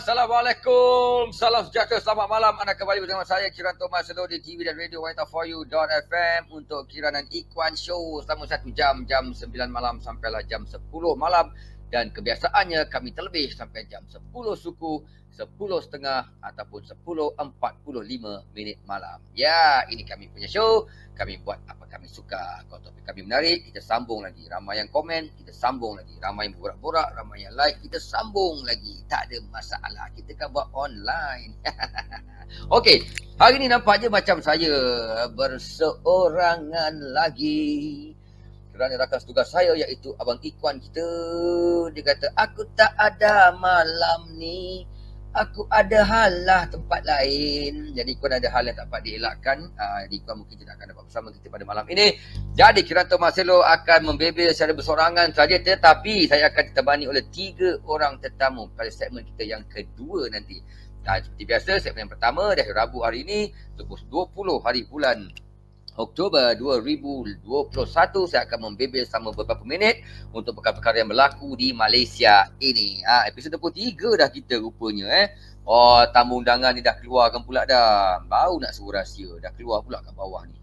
Assalamualaikum, salam sejahtera, selamat malam. Anda kembali bersama saya Kiran Thomas Selo di TV dan Radio wanita4u.fm untuk Kiranan Ikhwan Show selama 1 jam, jam 9 malam sampailah jam 10 malam. Dan kebiasaannya kami terlebih sampai jam 10 suku, 10.30 ataupun 10.45 malam. Ya, ini kami punya show. Kami buat apa kami suka. Kalau topik kami menarik, kita sambung lagi. Ramai yang komen, kita sambung lagi. Ramai yang borak-borak, ramai yang like, kita sambung lagi. Tak ada masalah. Kita kan buat online. Okey, hari ni nampaknya macam saya berseorangan lagi. Kerana rakan tugas saya iaitu Abang Ikhwan kita. Dia kata, aku tak ada malam ni. Aku ada hal lah tempat lain. Jadi Ikhwan ada hal yang tak dapat dielakkan. Ikhwan mungkin tidak akan dapat bersama kita pada malam ini. Jadi Kiran Thomas Selo akan membebel secara bersorangan saja. Tetapi saya akan ditemani oleh 3 orang tetamu pada segmen kita yang kedua nanti. Seperti biasa, segmen yang pertama dari Rabu hari ini, 20 hari bulan Oktober 2021, saya akan membebel selama beberapa minit untuk perkara-perkara yang berlaku di Malaysia ini. Episod 23 dah kita rupanya. Oh, tamu undangan ni dah keluarkan pula dah. Baru nak suruh rahsia, dah keluar pula kat bawah ni.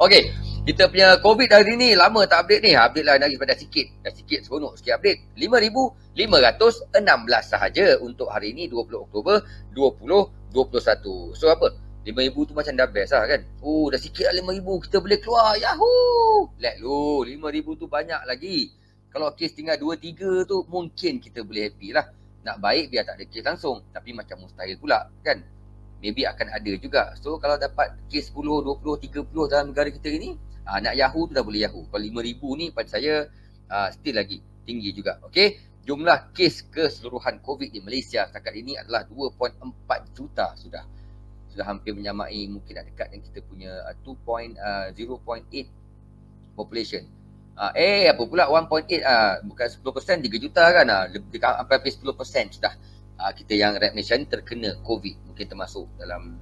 Okey, kita punya COVID hari ni lama tak update ni. Update lah lagi pada sikit. Dah sikit seronok sikit update. 5,516 sahaja untuk hari ni 20 Oktober 2021. So apa? 5,000 tu macam dah best lah kan. Oh, dah sikit lah 5,000 kita boleh keluar. Yahoo! Let lu, 5,000 tu banyak lagi. Kalau kes tinggal 2-3 tu mungkin kita boleh happy lah. Nak baik biar tak ada kes langsung. Tapi macam mustahil pula kan. Maybe akan ada juga. So kalau dapat kes 10, 20, 30 dalam negara kita ini, nak Yahoo tu dah boleh Yahoo. Kalau 5,000 ni pada saya still lagi tinggi juga. Okay. Jumlah kes keseluruhan COVID di Malaysia setakat ini adalah 2.4 juta sudah. Sudah hampir menyamai, mungkin nak dekat dengan kita punya 0.8 population. Apa pula 1.8 bukan 10%, 3 juta kan. Lebih hampir 10% sudah kita yang rakyat Malaysia ni terkena COVID. Mungkin termasuk dalam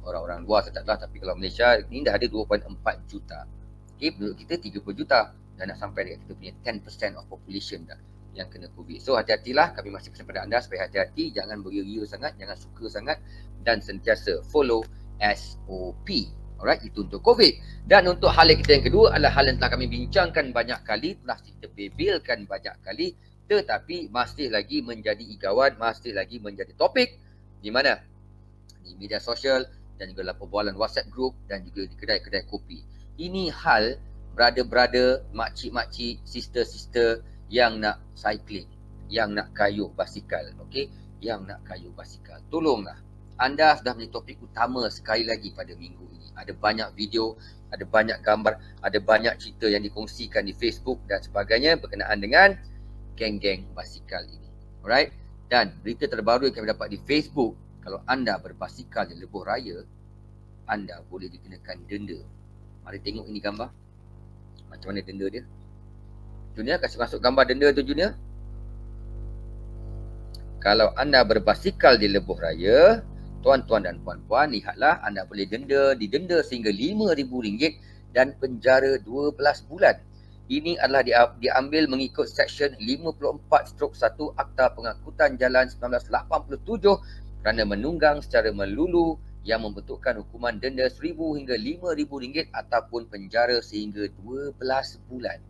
orang-orang luar saya tak tahu, tapi kalau Malaysia ni dah ada 2.4 juta. Okay, penduduk kita 30 juta dan nak sampai dekat kita punya 10% of population dah yang kena COVID. So hati-hatilah, kami masih pesan pada anda supaya hati-hati, jangan beria-ria sangat, jangan suka sangat dan sentiasa follow SOP. Alright, itu untuk COVID. Dan untuk hal yang kita yang kedua adalah hal yang telah kami bincangkan banyak kali, telah kita bebelkan banyak kali, tetapi masih lagi menjadi igawan, masih lagi menjadi topik di mana? Di media sosial dan juga dalam perbualan WhatsApp group dan juga di kedai-kedai kopi. Ini hal brother-brother, makcik-makcik, sister-sister yang nak cycling, yang nak kayuh basikal, okey, yang nak kayuh basikal. Tolonglah, anda sudah menjadi topik utama sekali lagi pada minggu ini. Ada banyak video, ada banyak gambar, ada banyak cerita yang dikongsikan di Facebook dan sebagainya berkenaan dengan geng-geng basikal ini. Alright? Dan berita terbaru yang kami dapat di Facebook, kalau anda berbasikal di lebuh raya, anda boleh dikenakan denda. Mari tengok ini gambar. Macam mana denda dia? Junior, kasih masuk gambar denda tu Junior. Kalau anda berbasikal di lebuh raya, tuan-tuan dan puan-puan, lihatlah anda boleh didenda sehingga RM5,000 dan penjara 12 bulan. Ini adalah diambil mengikut Seksyen 54/1 Akta Pengangkutan Jalan 1987 kerana menunggang secara melulu yang membentukkan hukuman denda RM1,000 hingga RM5,000 ataupun penjara sehingga 12 bulan.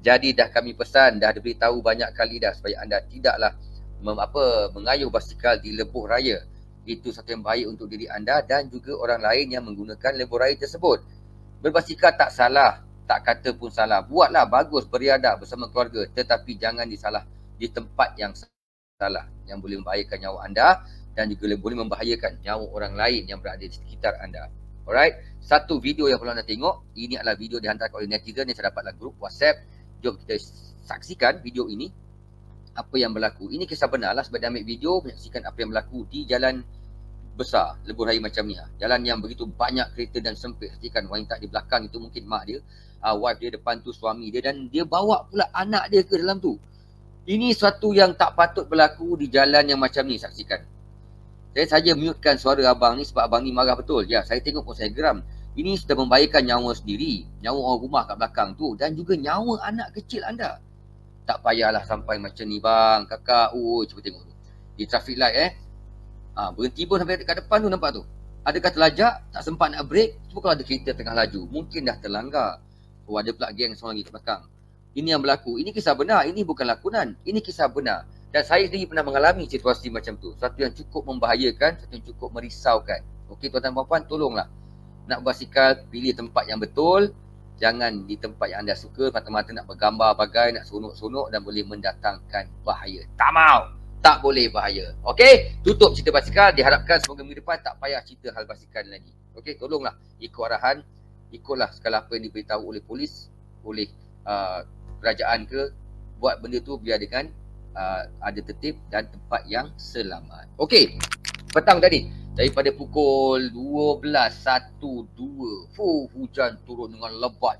Jadi dah kami pesan, dah diberitahu banyak kali dah supaya anda tidaklah mengayuh basikal di lebuh raya. Itu satu yang baik untuk diri anda dan juga orang lain yang menggunakan lebuh raya tersebut. Berbasikal tak salah, tak kata pun salah. Buatlah bagus, beriadah bersama keluarga, tetapi jangan di tempat yang salah yang boleh membahayakan nyawa anda dan juga boleh membahayakan nyawa orang lain yang berada di sekitar anda. Alright, satu video yang perlu anda tengok. Ini adalah video dihantarkan oleh netizen yang saya dapat dalam grup WhatsApp. Jom kita saksikan video ini. Apa yang berlaku. Ini kisah benar lah sebab dia ambil video menyaksikan apa yang berlaku di jalan besar lebuh raya macam ni. Jalan yang begitu banyak kereta dan sempit. Saksikan wanita di belakang itu mungkin mak dia, wife dia, depan tu suami dia, dan dia bawa pula anak dia ke dalam tu. Ini suatu yang tak patut berlaku di jalan yang macam ni. Saksikan. Saya saja mutekan suara abang ni sebab abang ni marah betul. Ya, saya tengok pun saya geram. Ini sudah membahayakan nyawa sendiri, nyawa orang rumah kat belakang tu dan juga nyawa anak kecil anda. Tak payahlah sampai macam ni bang, kakak. Cuba tengok tu. Di traffic light berhenti pun sampai dekat depan tu, nampak tu. Adakah terlajak? Tak sempat nak break. Cuba kalau ada kereta tengah laju, mungkin dah terlanggar. Ada pula geng seorang lagi kat belakang. Ini yang berlaku. Ini kisah benar. Ini bukan lakonan. Ini kisah benar. Dan saya sendiri pernah mengalami situasi macam tu. Satu yang cukup membahayakan, satu yang cukup merisaukan. Okey tuan-tuan dan puan-puan, tolonglah. Nak berbasikal, pilih tempat yang betul. Jangan di tempat yang anda suka, mata-mata nak bergambar bagai, nak sonok-sonok dan boleh mendatangkan bahaya. Tak mau. Tak boleh bahaya. Okey, tutup cerita basikal. Diharapkan semoga minggu depan tak payah cerita hal basikal lagi. Okey, tolonglah ikut arahan, ikutlah segala apa yang diberitahu oleh polis, oleh kerajaan ke, buat benda tu biar dengan ada tertib dan tempat yang selamat. Okey, petang tadi daripada pukul 12.12 hujan turun dengan lebat.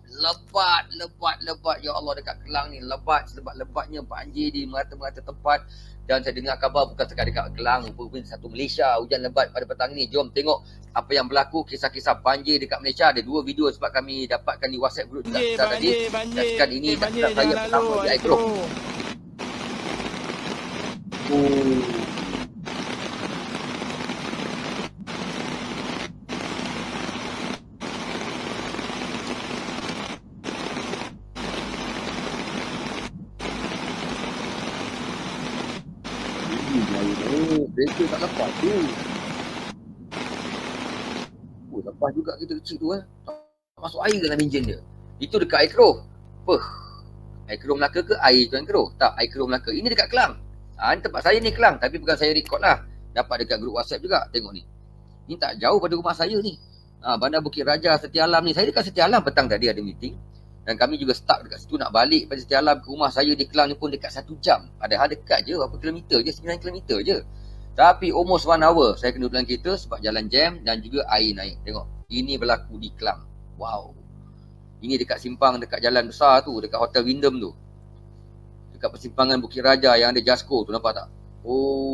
Ya Allah, dekat Kelang ni lebat, selebat-lebatnya banjir di merata-merata tempat. Dan saya dengar khabar bukan sekadar dekat Kelang, pun satu Malaysia hujan lebat pada petang ni. Jom tengok apa yang berlaku, kisah-kisah banjir dekat Malaysia. Ada 2 video sebab kami dapatkan di WhatsApp group kita tadi. Dan ini tak saya pertama di iGroup. Kereta tak lepas tu. Lepas juga kita kecil tu masuk air dalam enjin dia. Itu dekat Air Keroh. Air Keroh Melaka ke air Tuan Keroh? Tak, Air Keroh Melaka. Ini dekat Kelang. Ini tempat saya ni Kelang. Tapi bukan saya record lah. Dapat dekat grup WhatsApp juga. Tengok ni. Ni tak jauh pada rumah saya ni. Bandar Bukit Raja, Setia Alam ni. Saya dekat Setia Alam petang tadi ada meeting. Dan kami juga stuck dekat situ nak balik pada Setia Alam ke rumah saya di Kelang ni pun dekat 1 jam. Padahal dekat je, berapa kilometer je, 9 kilometer je. Tapi almost 1 hour saya kena dalam kereta sebab jalan jam dan juga air naik. Tengok, ini berlaku di Kelang. Wow. Ini dekat simpang, dekat jalan besar tu, dekat Hotel Wyndham tu. Dekat persimpangan Bukit Raja yang ada Jasco tu, nampak tak?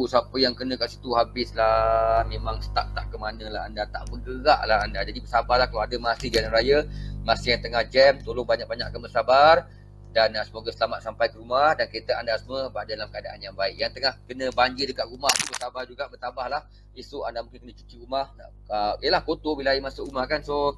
Siapa yang kena kat situ habislah. Memang stuck tak ke mana lah anda, tak bergerak lah anda. Jadi bersabarlah kalau ada masih jalan raya, masih yang tengah jam, tolong banyak-banyakkan bersabar. Dan semoga selamat sampai ke rumah dan kereta anda semua berada dalam keadaan yang baik. Yang tengah kena banjir dekat rumah tu bersabar juga, bertabahlah. Esok anda mungkin kena cuci rumah. Yelah, kotor bila air masuk rumah kan. So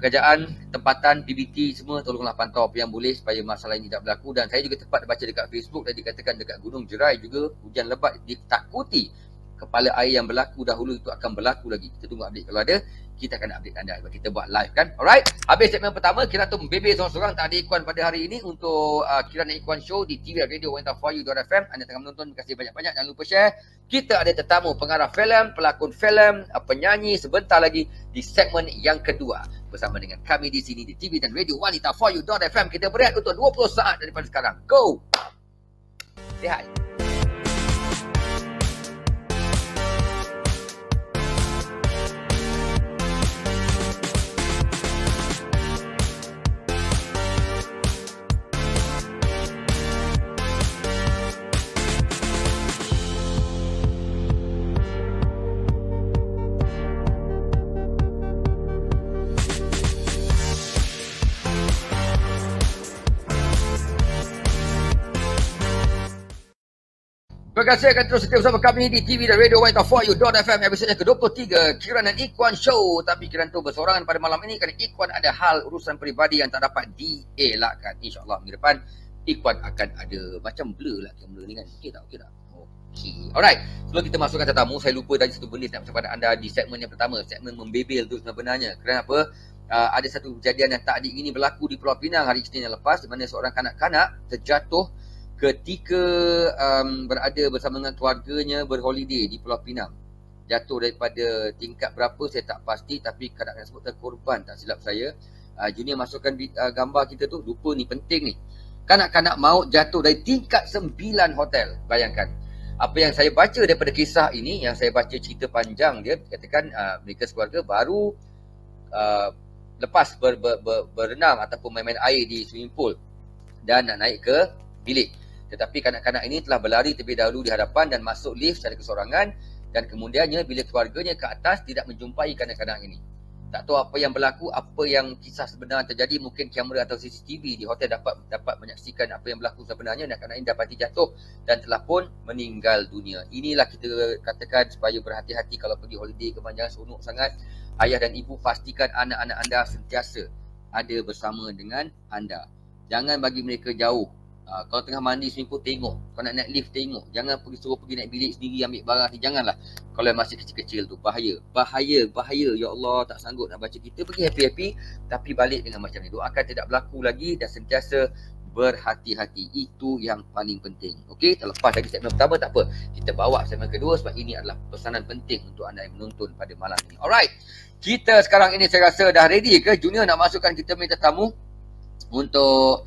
kerajaan, tempatan, PBT semua tolonglah pantau apa yang boleh supaya masalah ini tidak berlaku. Dan saya juga tempat baca dekat Facebook dan dikatakan dekat Gunung Jerai juga hujan lebat ditakuti kepala air yang berlaku dahulu itu akan berlaku lagi. Kita tunggu update kalau ada. Kita akan update anda sebab kita buat live kan. Alright, habis segmen pertama. Kira tu membebel seorang-seorang. Tak ada iklan pada hari ini untuk Kirana Ikwan Show di TV Radio WNT4U.FM. Anda tengah menonton, terima kasih banyak-banyak. Jangan lupa share. Kita ada tetamu pengarah filem, pelakon filem, penyanyi sebentar lagi di segmen yang kedua bersama dengan kami di sini di TV dan Radio WNT4U.FM. Kita berehat untuk 20 saat daripada sekarang. Go! Say hi. Terima kasih akan terus setia bersama kami di TV dan Radio WNT4U.FM episodenya ke-23 Kiran dan Ikwan Show. Tapi Kiran tu bersorangan pada malam ini kerana Ikwan ada hal urusan peribadi yang tak dapat dielakkan. InsyaAllah minggu depan Ikwan akan ada macam blur lah kamera ni kan. Okey tak? Okey. Alright. Sebelum kita masukkan tetamu, saya lupa tadi satu benda nak kepada anda di segmen yang pertama. Segmen membebel tu sebenarnya. Kerana apa? Ada satu kejadian yang tak ingini berlaku di Pulau Pinang hari Isnin yang lepas, di mana seorang kanak-kanak terjatuh ketika berada bersama dengan keluarganya berholiday di Pulau Pinang. Jatuh daripada tingkat berapa saya tak pasti, tapi kanak-kanak tersebut terkorban tak silap saya. Junior masukkan gambar kita tu, lupa ni penting ni. Kanak-kanak maut jatuh dari tingkat 9 hotel. Bayangkan. Apa yang saya baca daripada kisah ini, yang saya baca cerita panjang dia, katakan mereka sekeluarga baru lepas berenang ataupun main-main air di swimming pool dan nak naik ke bilik. Tetapi kanak-kanak ini telah berlari terlebih dahulu di hadapan dan masuk lift secara kesorangan, dan kemudiannya bila keluarganya ke atas tidak menjumpai kanak-kanak ini. Tak tahu apa yang berlaku, apa yang kisah sebenar terjadi. Mungkin kamera atau CCTV di hotel dapat menyaksikan apa yang berlaku sebenarnya. Anak-anak ini dapati jatuh dan telah pun meninggal dunia. Inilah kita katakan supaya berhati-hati kalau pergi holiday ke jangan seronok sangat. Ayah dan ibu pastikan anak-anak anda sentiasa ada bersama dengan anda. Jangan bagi mereka jauh. Kalau tengah mandi swimming pool, tengok. Kalau nak naik lift, tengok. Jangan suruh pergi naik bilik sendiri ambil barang ni. Janganlah. Kalau masih kecil-kecil tu, bahaya. Bahaya. Ya Allah, tak sanggup nak baca. Kita pergi happy-happy, tapi balik dengan macam ni. Doakan tidak berlaku lagi dan sentiasa berhati-hati. Itu yang paling penting. Okey, terlepas lagi segmen pertama, tak apa. Kita bawa segmen kedua sebab ini adalah pesanan penting untuk anda yang menonton pada malam ini. Alright. Kita sekarang ini saya rasa dah ready ke? Junior nak masukkan kita punya tetamu untuk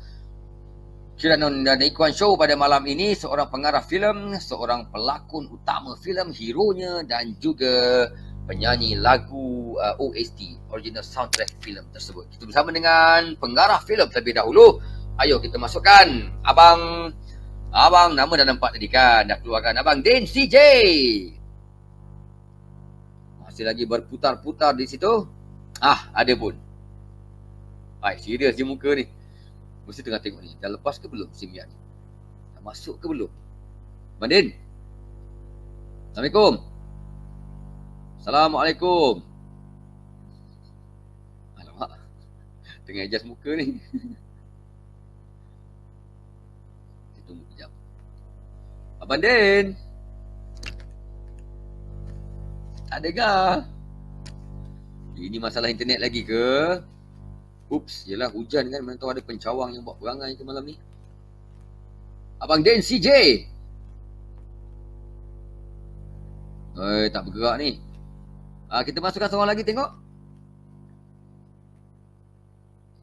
Kiranon dan Ikuan Show pada malam ini. Seorang pengarah filem, seorang pelakon utama filem, hero-nya dan juga penyanyi lagu OST, original soundtrack filem tersebut. Kita bersama dengan pengarah filem terlebih dahulu. Ayo kita masukkan Abang nama dah nampak tadi kan, dah keluarkan Abang Din CJ. Masih lagi berputar-putar di situ. Ada pun. Serius je muka ni. Mesti tengah tengok ni. Dah lepas ke belum SIM ni? Dah masuk ke belum? Mandin. Assalamualaikum. Assalamualaikum. Alamak. Tengah adjust muka ni. Kita tunggu kejap. Abang Din. Adakah? Ini masalah internet lagi ke? Ups, yelah hujan kan, mana tahu ada pencawang yang buat perangai ke malam ni. Abang Den CJ. Tak bergerak ni. Kita masukkan seorang lagi tengok.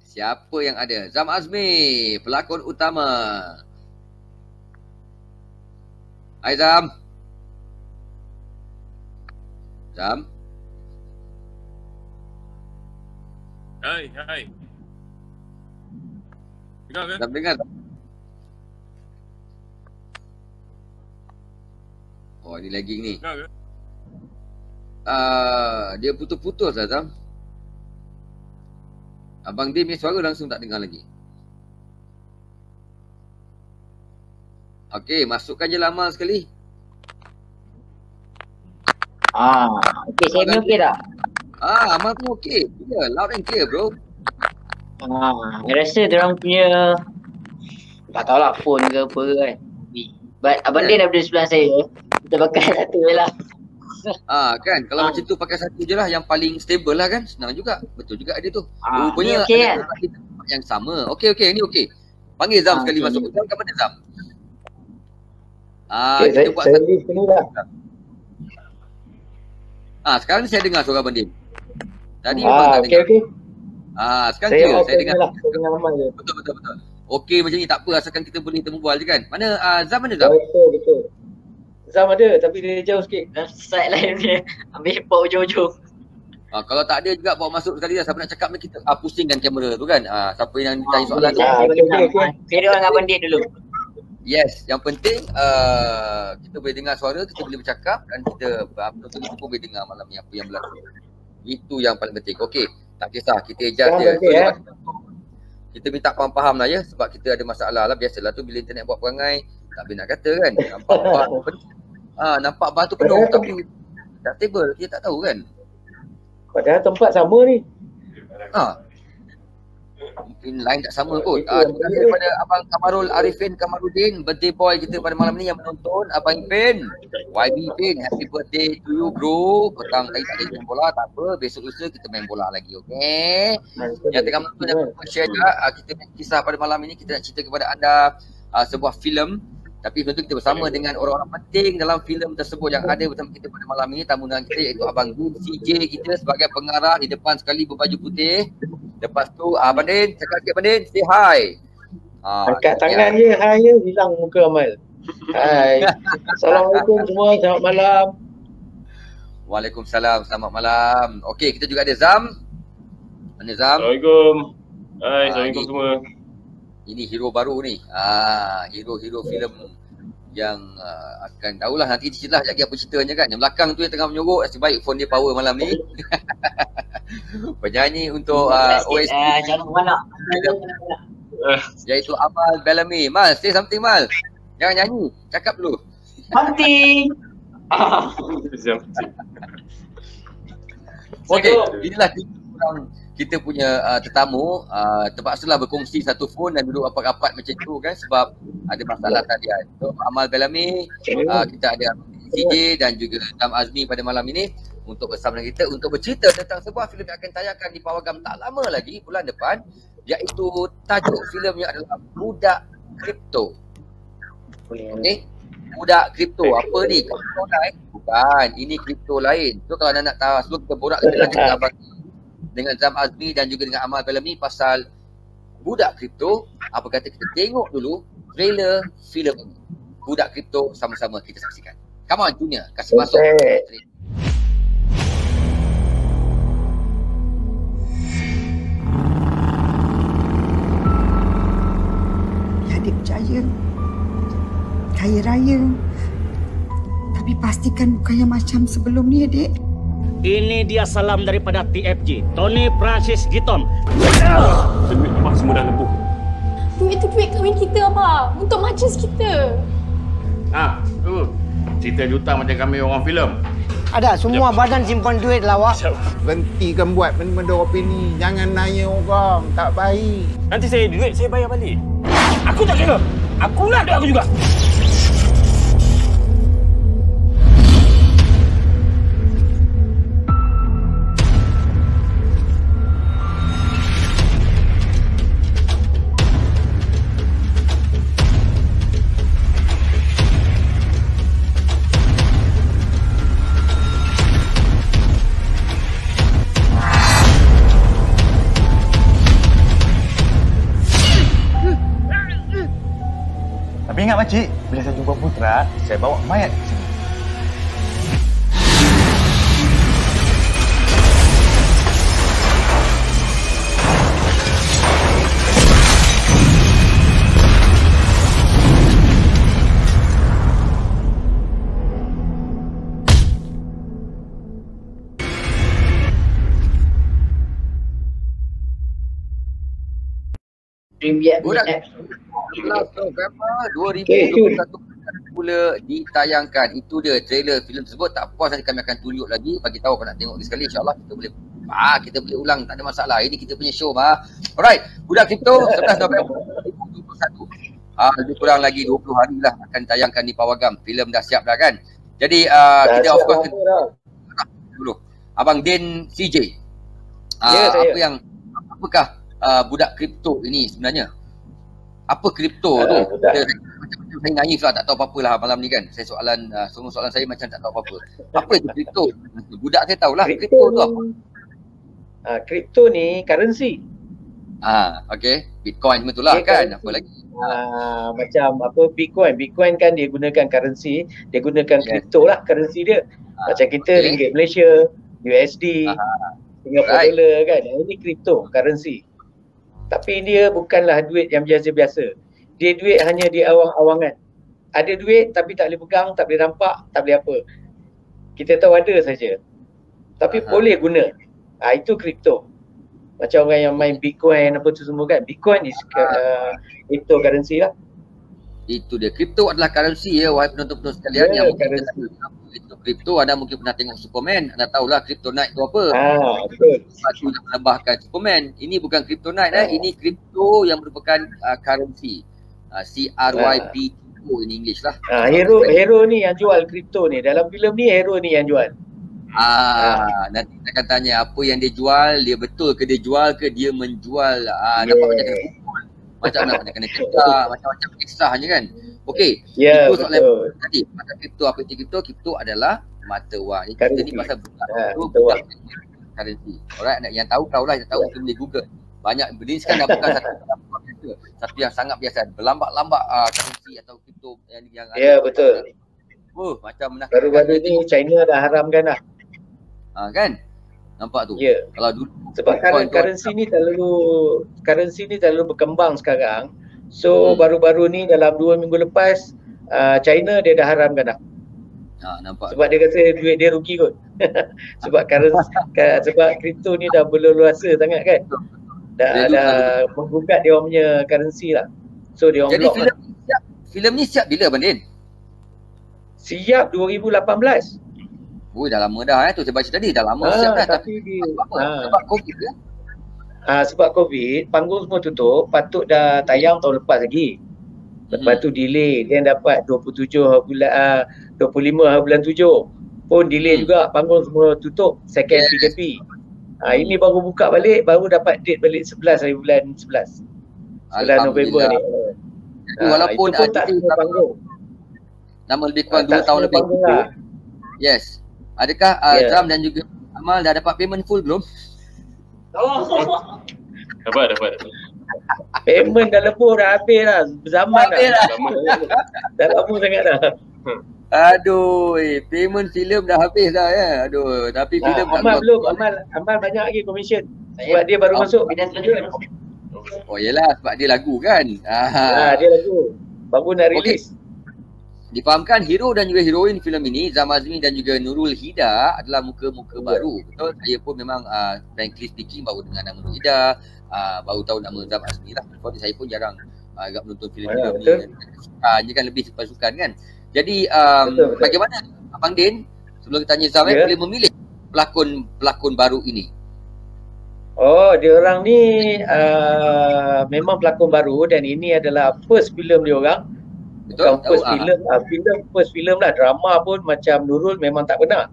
Siapa yang ada? Zam Azmi, pelakon utama. Hai Zam. Zam. Hai. Dengar ke? Zam dengar. Oh, ini lagging ni. Dengar ke? Dia putus-putus lah Zam. Abang Dim ni suara langsung tak dengar lagi. Okey, masukkan je lama sekali. Okey, saya ni okey tak? Abang tu okey. Yeah, loud and clear bro. Saya rasa diorang punya tak tahulah phone ke apa kan. But Abang Din daripada sebelah saya, kita pakai satu je lah. Kan kalau macam tu pakai satu je lah yang paling stable lah kan. Senang juga. Betul juga ada tu. Rupanya okey kan? Yang sama. Okey, ni okey. Panggil Zam sekali masuk. Zam kat mana Zam? Kita buat saya di sini lah. Sekarang ni saya dengar suara Abang Din. Tadi memang tak dengar. Okey. Sekarang clear. Saya dengar. Saya aman je. Betul. Okey macam ni tak apa, asalkan kita boleh berbual je kan. Mana Zam mana Zam? Betul. Zam ada tapi dia jauh sikit. Side lain dia. Ambil port ujung-ujung. Kalau tak ada juga bawa masuk sekali dah. Siapa nak cakap ni kita pusingkan kamera tu kan. Siapa yang ditanya soalan tu. Kira orang Abang Din dulu. Yes, yang penting kita boleh dengar suara, kita boleh bercakap dan kita penonton itu pun boleh dengar malam ni apa yang berlaku. Itu yang paling penting. Okey, tak kisah, kita adjust je. Kita minta faham-faham lah ya, sebab kita ada masalah lah. Biasalah tu bila internet buat perangai, tak boleh nak kata kan. Nampak bar tu penuh tapi tak stable, kita tak tahu kan. Padahal tempat sama ni. Mungkin line tak sama kot. Terima kasih kepada Abang Kamarul Arifin Kamaruddin, birthday boy kita pada malam ni yang menonton. Abang Ipin, YB Ipin, happy birthday to you bro. Petang tadi tak ada main bola, tak apa. Besok lusa kita main bola lagi, okey? Yang tengah menonton jangan lupa share juga. Kita punya kisah pada malam ini, kita nak cerita kepada anda sebuah filem. Tapi tentu kita bersama dengan orang-orang penting dalam filem tersebut yang ada bersama kita pada malam ini. Tamu undangan kita iaitu Abang Din CJ kita sebagai pengarah di depan sekali berbaju putih. Lepas tu Abang Din, cakap sikit Abang Din, say hi. Angkat tangan je, hai je, hilang muka Amal. Hai. Assalamualaikum semua, selamat malam. Waalaikumsalam, selamat malam. Okey, kita juga ada Zam. Mana Zam? Assalamualaikum. Hai, Assalamualaikum semua. Ini hero baru ni. Hero filem akan tahulah nanti cerita lagi apa ceritanya kan. Yang belakang tu yang tengah menyorok, nasib baik phone dia power malam ni. Penyanyi untuk OST Jangan mana. iaitu Amal Bellamy. Mal, say something Mal. Jangan nyanyi, cakap dulu. Something. Okey, inilah kita punya tetamu terpaksalah berkongsi satu phone dan duduk rapat-rapat macam tu kan sebab ada masalah talian. So Amal Bellamy, kita ada CJ dan juga Zam Azmi pada malam ini untuk bersama dengan kita untuk bercerita tentang sebuah filem yang akan tayangkan di Pawagam tak lama lagi bulan depan, iaitu tajuk filemnya adalah Budak Kripto. Okey. Budak kripto. Apa ni? Kripto lain? Bukan. Ini kripto lain. So kalau anda nak tahu, sebelum kita borak lebih lanjut dengan Zam Azmi dan juga dengan Amal Bellamy pasal Budak Kripto, apa kata kita tengok dulu trailer filem ini. Budak Kripto, sama-sama kita saksikan. Come on Junior, kasih masuk. Adik berjaya, kaya raya, tapi pastikan bukan yang macam sebelum ni adik. Ini dia salam daripada TFG, Tony Francis Giton. Duit abang semua dah lempuh. Duit tu duit kahwin kita, abang. Untuk majlis kita. Tu. Cerita juta macam kami orang filem. Ada semua badan simpan duit lawak. Berhentikan buat benda-benda opini ni. Jangan nanya orang, tak baik. Nanti saya duit saya bayar balik. Aku tak kira. Aku nak duit aku juga. Tapi ingat makcik, bila saya jumpa Putra, saya bawa mayat ke sini. Budak 11 November 2021 pula ditayangkan. Itu dia trailer filem tersebut. Tak puas nanti kami akan tunjuk lagi, bagi tahu kalau nak tengok sekali, insya-Allah kita boleh ulang, tak ada masalah. Ini kita punya show Alright, Budak Kripto 11 November 2021. Lebih kurang lagi 20 hari lah akan tayangkan di Pawagam. Filem dah siap dah kan. Jadi kita of course dulu Abang Din CJ. Apakah Budak Kripto ini sebenarnya? Apa kripto tu? Macam saya naif lah, tak tahu apa-apa lah malam ni kan. Semua soalan saya macam tak tahu apa-apa. Apa itu kripto? Budak saya tahulah kripto tu apa. Kripto ni currency. Okay. Bitcoin betul lah kan? Apa lagi? Macam apa Bitcoin. Bitcoin kan dia gunakan currency. Dia gunakan kripto lah currency dia. Macam kita ringgit Malaysia, USD, Singapore dollar kan. Ini kripto currency. Tapi dia bukanlah duit yang biasa-biasa. Dia duit hanya di awang-awangan. Ada duit tapi tak boleh pegang, tak boleh nampak, tak boleh apa. Kita tahu ada saja. Tapi boleh guna. Itu kripto. Macam orang yang main Bitcoin apa tu semua kan. Bitcoin is cryptocurrency lah. Itu dia. Kripto adalah currency ya, wahai penonton-penonton sekalian yang mungkin itu kripto. Anda mungkin pernah tengok Superman, anda tahulah Kryptonite tu apa. Betul. Satu yang menambahkan Superman. Ini bukan Kryptonite ini kripto yang merupakan currency. CRYPTO in English lah. Hero ni yang jual kripto ni. Dalam filem ni hero ni yang jual. Nanti kita akan tanya apa yang dia jual, dia betul ke dia jual ke dia menjual. Nampak macam kena pukul. Macam kena cekak, macam-macam kisahnya kan. Okey. Itu soalan tadi. Mata kripto, apa itu kripto? Kripto adalah mata wang. Kita ni pasal budak currency. Alright, yang tahu tahulah, yang tahu kita boleh Google. Banyak benda sekarang dah bukan satu yang sangat biasa. Berlambak-lambak currency atau kripto yang ada. Betul. Macam baru-baru ni China dah haramkan dah. Kan? Nampak tu. Kalau dulu sebab currency ni terlalu berkembang sekarang. So baru-baru ni dalam 2 minggu lepas China dia dah haramkan dah. Nampak. Sebab dia kata duit dia rugi kot. Sebab sebab kripto ni dah berleluasa sangat kan. Dah menggugat dia orang punya currency lah. So dia orang block lah. Filem ni siap bila Abang Din? Siap 2018. Oh, dah lama dah tu saya baca tadi, dah lama siap dah. Tapi sebab Covid ke? Sebab Covid, panggung semua tutup, patut dah tayang tahun lepas lagi. Lepas tu delay, dia dapat 25 bulan 7. Pun delay juga, panggung semua tutup, second PKP. Ini baru buka balik, baru dapat date balik 11 hari bulan 11. 9 November ni. Walaupun itu pun tak semua panggung. Nama lebih kurang 2 tahun lebih. Lah. Yes. Adakah Zam dan juga Amal dah dapat payment full belum? Dapat. Payment dah lebur, dah habis dah. Zaman dah. Dah lama sangat dah. Aduh, payment filem dah habis dah ya. Aduh, tapi filem Amal belum. Amal banyak lagi commission. Sebab dia baru masuk. Oh yelah, sebab dia lagu kan. Dia lagu. Baru nak release. Difahamkan hero dan juga heroin filem ini, Zam Azmi dan juga Nurul Hida adalah muka-muka baru. Betul? Saya pun memang frankly speaking baru dengar nama Nurul Hida, baru tahu nama Zam Azmi lah. Saya pun jarang agak menonton filem-filem ni. Dia kan lebih sukan kan. Jadi bagaimana Abang Din, sebelum kita tanya Zam, boleh memilih pelakon baru ini? Oh, dia orang ni memang pelakon baru dan ini adalah first filem dia orang. Bukan first filem lah. Drama pun macam Nurul memang tak pernah.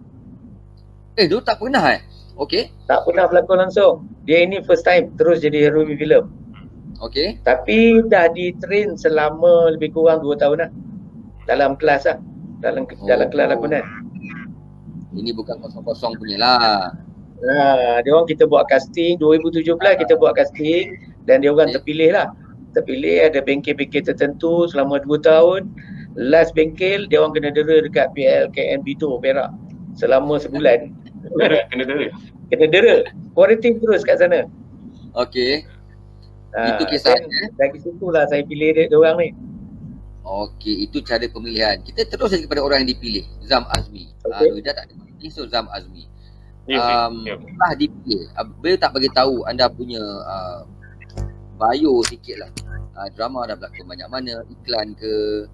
Nurul tak pernah Okey. Tak pernah berlakon langsung. Dia ini first time terus jadi hero filem. Okey. Tapi dah di-train selama lebih kurang 2 tahun lah. Dalam kelas lah. Dalam kelas lakonan. Ini bukan kosong-kosong punya lah. Dia orang kita buat casting 2017 kita buat casting dan dia orang terpilih lah. Terpilih ada bengkel-bengkel tertentu selama 2 tahun. Last bengkel dia orang kena dera dekat PLKN Bido Perak selama sebulan. Kena dera. Quarantine terus kat sana. Okey. Itu kisah dari situlah saya pilih dia orang ni. Okey, itu cara pemilihan. Kita terus saja kepada orang yang dipilih, Zam Azmi. Dah tak ada. So Zam Azmi. Setelah dipilih, beliau tak bagi tahu anda punya bio sikit lah. Drama dah berlakon banyak mana, iklan ke,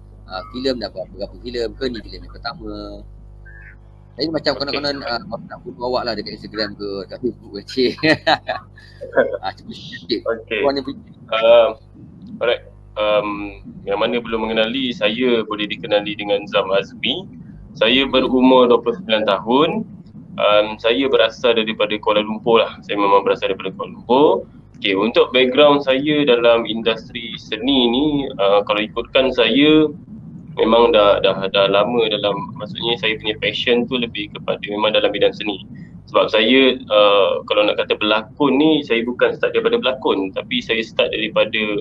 filem dah berapa filem ke, ni filem yang pertama. Ini macam konon-konon nak bunuh awak lah dekat Instagram ke, dekat Facebook ke, cik. Cuba sikit. Alright. Yang mana belum mengenali, saya boleh dikenali dengan Zam Azmi. Saya berumur 29 tahun. Saya berasal daripada Kuala Lumpur lah. Saya memang berasal daripada Kuala Lumpur. Okay, untuk background saya dalam industri seni ni, kalau ikutkan saya memang dah lama dalam, maksudnya saya punya passion tu lebih kepada memang dalam bidang seni. Sebab saya kalau nak kata berlakon ni, saya bukan start daripada berlakon, tapi saya start daripada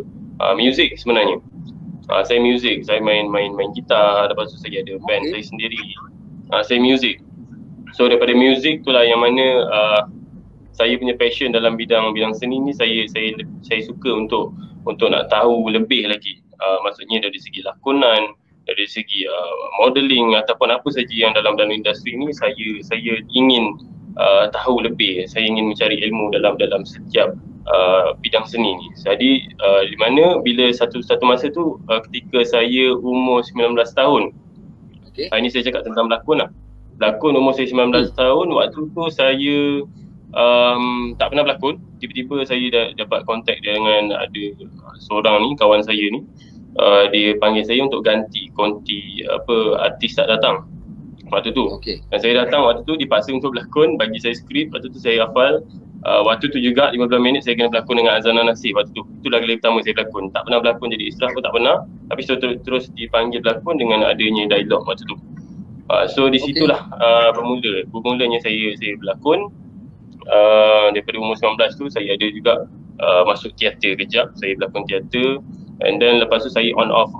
music sebenarnya. Saya music, saya main gitar, lepas tu saya ada band saya sendiri. Saya music. So daripada music tu lah yang mana saya punya passion dalam bidang seni ni, saya suka untuk nak tahu lebih lagi. Maksudnya dari segi lakonan, dari segi modeling ataupun apa saja yang dalam industri ni, saya ingin tahu lebih. Saya ingin mencari ilmu dalam setiap bidang seni ni. Jadi di mana bila satu masa tu ketika saya umur 19 tahun. Ini saya cakap tentang berlakon lah. Berlakon umur saya 19 tahun, waktu tu saya tak pernah berlakon. Tiba-tiba saya dapat kontak dengan ada seorang ni, kawan saya ni. Dia panggil saya untuk ganti artis tak datang waktu tu. Dan saya datang waktu tu, dipaksa untuk berlakon, bagi saya skrip. Waktu tu saya hafal. Waktu tu juga 15 minit saya kena berlakon dengan Azana Nasir waktu tu. Itulah kali pertama saya berlakon. Tak pernah berlakon jadi Islah pun tak pernah. Tapi terus dipanggil berlakon dengan adanya dialog waktu tu. So di situlah bermulanya saya berlakon. Daripada umur 19 tu saya ada juga masuk teater kejap. Saya berlakon teater. And then lepas tu saya on off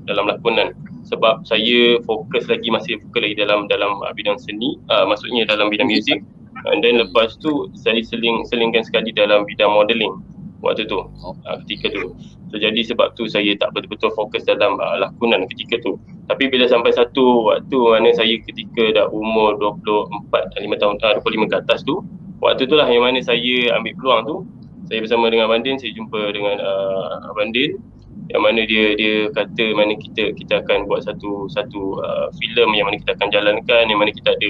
dalam lakonan. Sebab saya masih fokus lagi dalam bidang seni, maksudnya dalam bidang muzik. And then lepas tu saya selingkan sekali dalam bidang modeling. waktu tu, ketika tu. So jadi sebab tu saya tak betul-betul fokus dalam lakonan ketika tu. Tapi bila sampai satu waktu mana saya ketika dah umur 25 ke atas tu, waktu tu lah yang mana saya ambil peluang tu. Saya bersama dengan Abang Din, saya jumpa dengan Abang Din yang mana dia kata mana kita akan buat satu filem yang mana kita akan jalankan, yang mana kita ada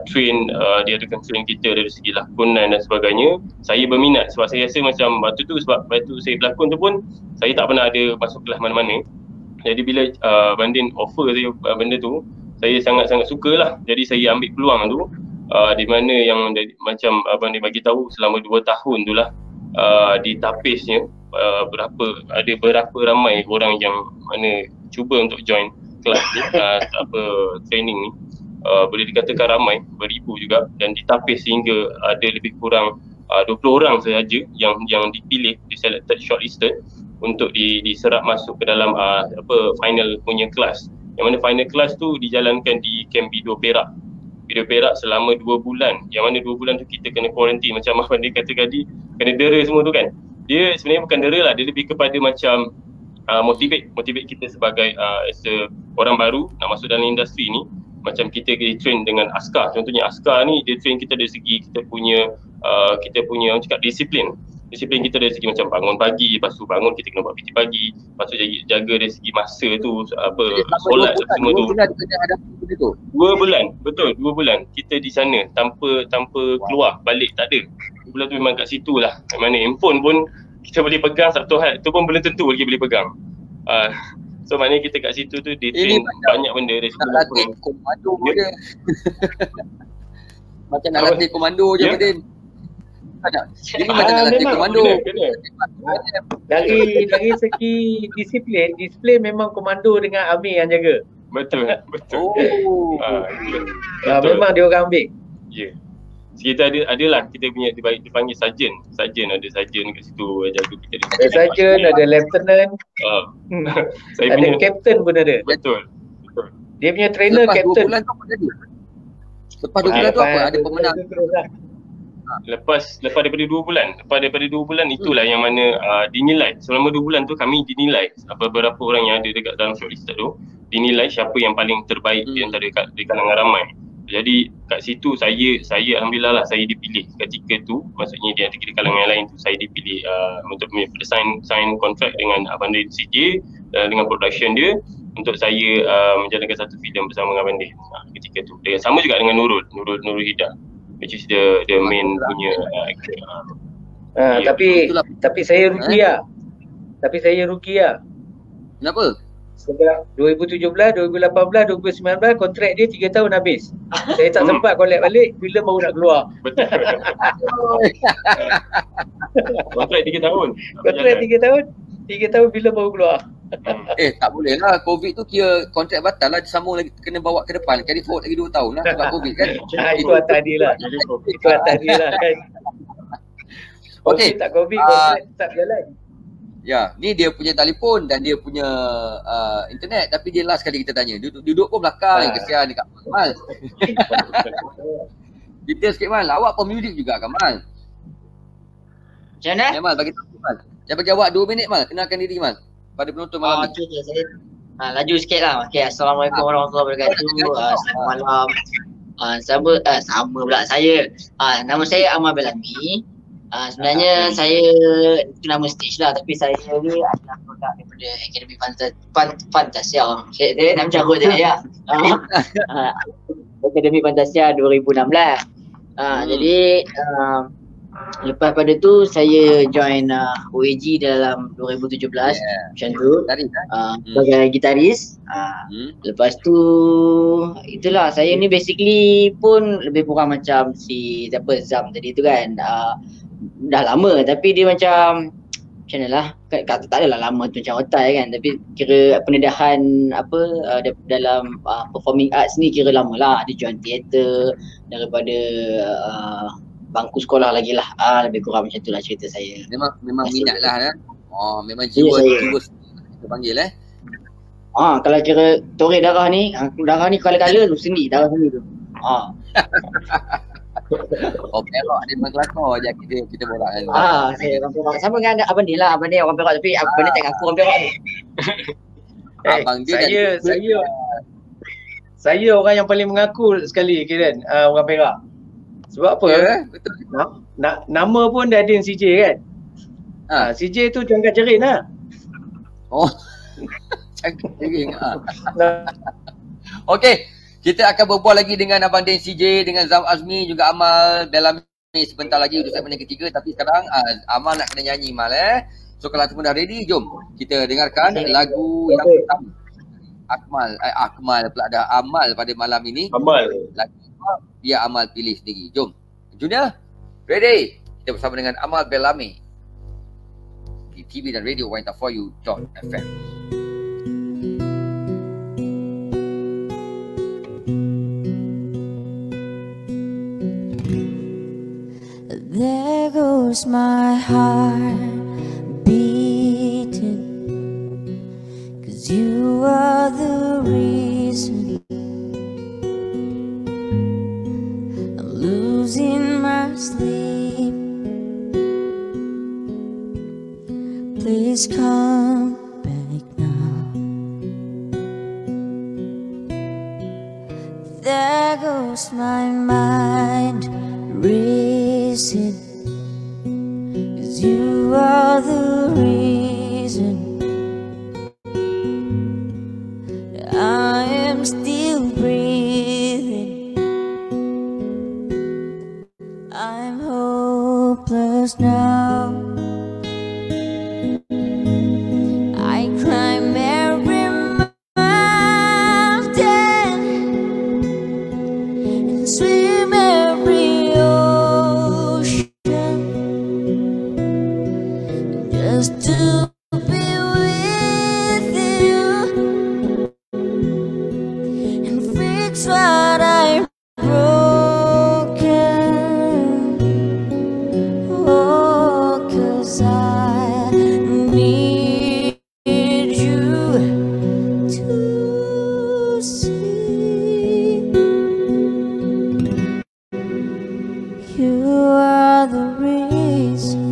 train, dia akan train kita dari segi lakonan dan sebagainya. Saya berminat sebab saya rasa macam waktu tu, sebab waktu saya berlakon tu pun saya tak pernah ada masuk kelas mana-mana. Jadi bila Abang Din offer saya benda tu, saya sangat-sangat sukalah. Jadi saya ambil peluang tu, di mana yang macam Abang Din bagi tahu selama 2 tahun tu lah, di tapisnya berapa ramai orang yang mana cuba untuk join kelas ni, training ni. Boleh dikatakan ramai, beribu juga, dan ditapis sehingga ada lebih kurang 20 orang sahaja yang dipilih, diselected, shortlisted untuk diserap masuk ke dalam final punya kelas. Yang mana final kelas tu dijalankan di Camp Bido Perak. Bido Perak selama 2 bulan. Yang mana 2 bulan tu kita kena quarantine, macam Abang dia kata tadi, kena dera semua tu kan. Dia sebenarnya bukan dera lah, dia lebih kepada macam motivate kita sebagai orang baru nak masuk dalam industri ni. Macam kita train dengan askar, contohnya askar ni dia train kita dari segi kita punya orang cakap disiplin kita dari segi macam bangun pagi, lepas tu bangun kita kena buat PT pagi, lepas tu jaga dari segi masa tu, solat semua tu. 2 bulan, betul, 2 bulan kita di sana tanpa keluar balik, tak ada. 2 bulan tu memang kat situ lah, mana handphone pun kita boleh pegang, satu hal tu pun belum tentu lagi boleh pegang. So maknanya kita kat situ tu dia train banyak benda dari situ. Nak latih komando je. Macam nak latih komando je Din. Ini macam nak latih komando. Dari segi disiplin memang komando dengan Amir yang jaga. Betul. Memang dia orang ambil. Ya. Kita adalah kita punya dipanggil sarjan ada sarjan kat situ jaga kita. Ada sarjan, ada lieutenant. Saya ada punya captain pun ada. Betul. Dia punya trainer captain. Lepas 2 bulan tu apa? Ada pemenang. Lepas daripada 2 bulan itulah yang mana dinilai. Selama 2 bulan tu kami dinilai beberapa orang yang ada dekat dalam shortlisted tu, dinilai siapa yang paling terbaik di antara di kalangan ramai. Jadi kat situ saya alhamdulillah lah saya dipilih ketika tu, maksudnya di antara kalangan yang lain tu saya dipilih untuk sign kontrak dengan Abang Din CJ dengan production dia untuk saya menjalankan satu filem bersama dengan Abang Din ketika tu. Dan sama juga dengan Nurul Hida, which is the main punya actor. Tapi saya rugi lah. Kenapa? Sebab 2017, 2018, 2019 kontrak dia 3 tahun habis. Saya tak sempat collect balik, bila baru nak keluar. Betul. Kontrak 3 tahun. Kontrak 3 tahun. 3 tahun bila baru keluar. Tak boleh lah, Covid tu kira kontrak batal lah, disambung lagi, kena bawa ke depan, carry forward lagi 2 tahun lah sebab Covid kan. Itu atas dia lah. Itu atas dia lah kan. Okey. Tak Covid, kontrak tak berjalan. Ya, ni dia punya telefon dan dia punya internet, tapi dia last kali kita tanya. Duduk pun belakang, kesian dekat Kamal. Detail sikit Mal, awak pemuzik juga kan Mal? Macam mana? Ya Mal, bagi tahu Mal. Saya bagi awak 2 minit Mal, kenalkan diri Mal pada penonton malam ni. Okey, saya laju sikit lah. Okay, Assalamualaikum warahmatullahi wabarakatuh. Selamat malam. Sama pula saya. Nama saya Amal Belami. Sebenarnya saya itu nama stage lah, tapi saya ni adalah produk daripada Akademi Fantasia. Saya nak carut je ya. Akademi Fantasia 2016. Jadi lepas pada tu saya join OAG dalam 2017 macam tu sebagai gitaris. Lepas tu itulah saya ni basically pun lebih kurang macam si Zam tadi tu kan. Dah lama tapi dia macam mana lah, tak adalah lama tu macam otai kan, tapi kira pendedahan dalam performing arts ni kira lama lah. Dia join teater daripada bangku sekolah lagi lah, lebih kurang macam tu lah cerita saya. Memang minat lah memang jiwa kita panggil kalau kira toreh darah ni kala-kala tu sendi, darah sendi tu. Oh, Perak dia memang kelakar je kita borak kan. Saya orang Perak. Sama dengan Abang Din lah. Abang Din orang Perak tapi Abang Din tak ngaku orang Perak ni. Abang dia saya orang yang paling mengaku sekali kira orang Perak. Sebab apa? Betul. Nama pun Dadin CJ kan? CJ tu jangka cerin lah. Oh. Jangka cerin. Okey. Kita akan berbual lagi dengan Abang Din CJ, dengan Zam Azmi, juga Amal Belami sebentar lagi untuk segmen yang ketiga. Tapi sekarang Amal nak kena nyanyi Mal So kalau semua dah ready, jom kita dengarkan lagu yang pertama. Akmal pula dah Amal pada malam ini. Amal. Lagu biar Amal pilih sendiri. Jom. Junior, ready? Kita bersama dengan Amal Belami di TV dan radio wanita4u.fm. There goes my heart beating, 'cause you are the reason I'm losing my sleep. Please come back now. There goes my mind racing, 'cause you are the reason I am still breathing. I'm hopeless now. I climb every mountain and swim every ocean just to be with you and fix what I've broken. Oh, 'cause I need you to see you are the reason.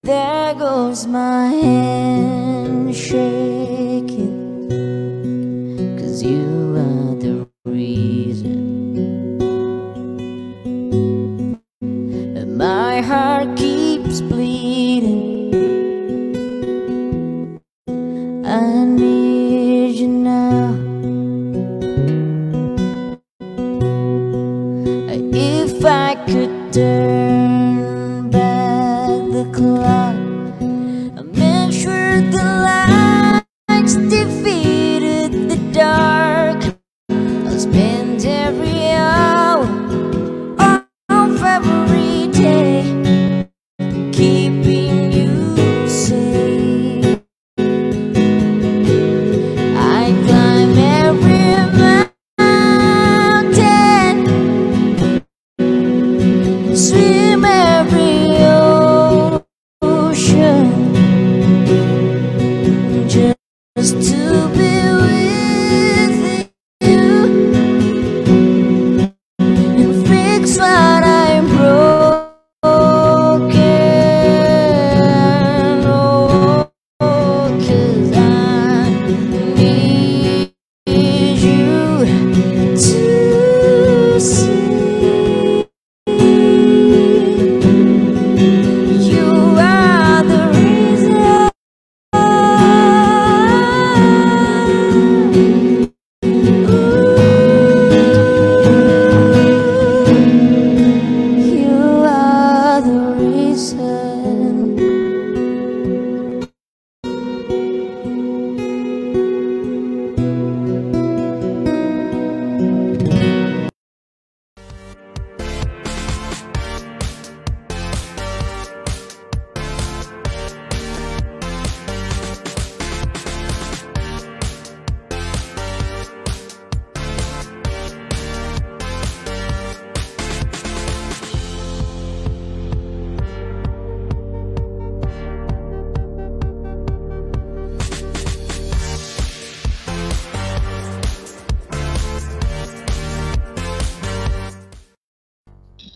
There goes my hand shaking, 'cause you are the reason. And my heart keeps bleeding. I need you now. If I could turn back the clock, I'll make sure the lights defeated the dark.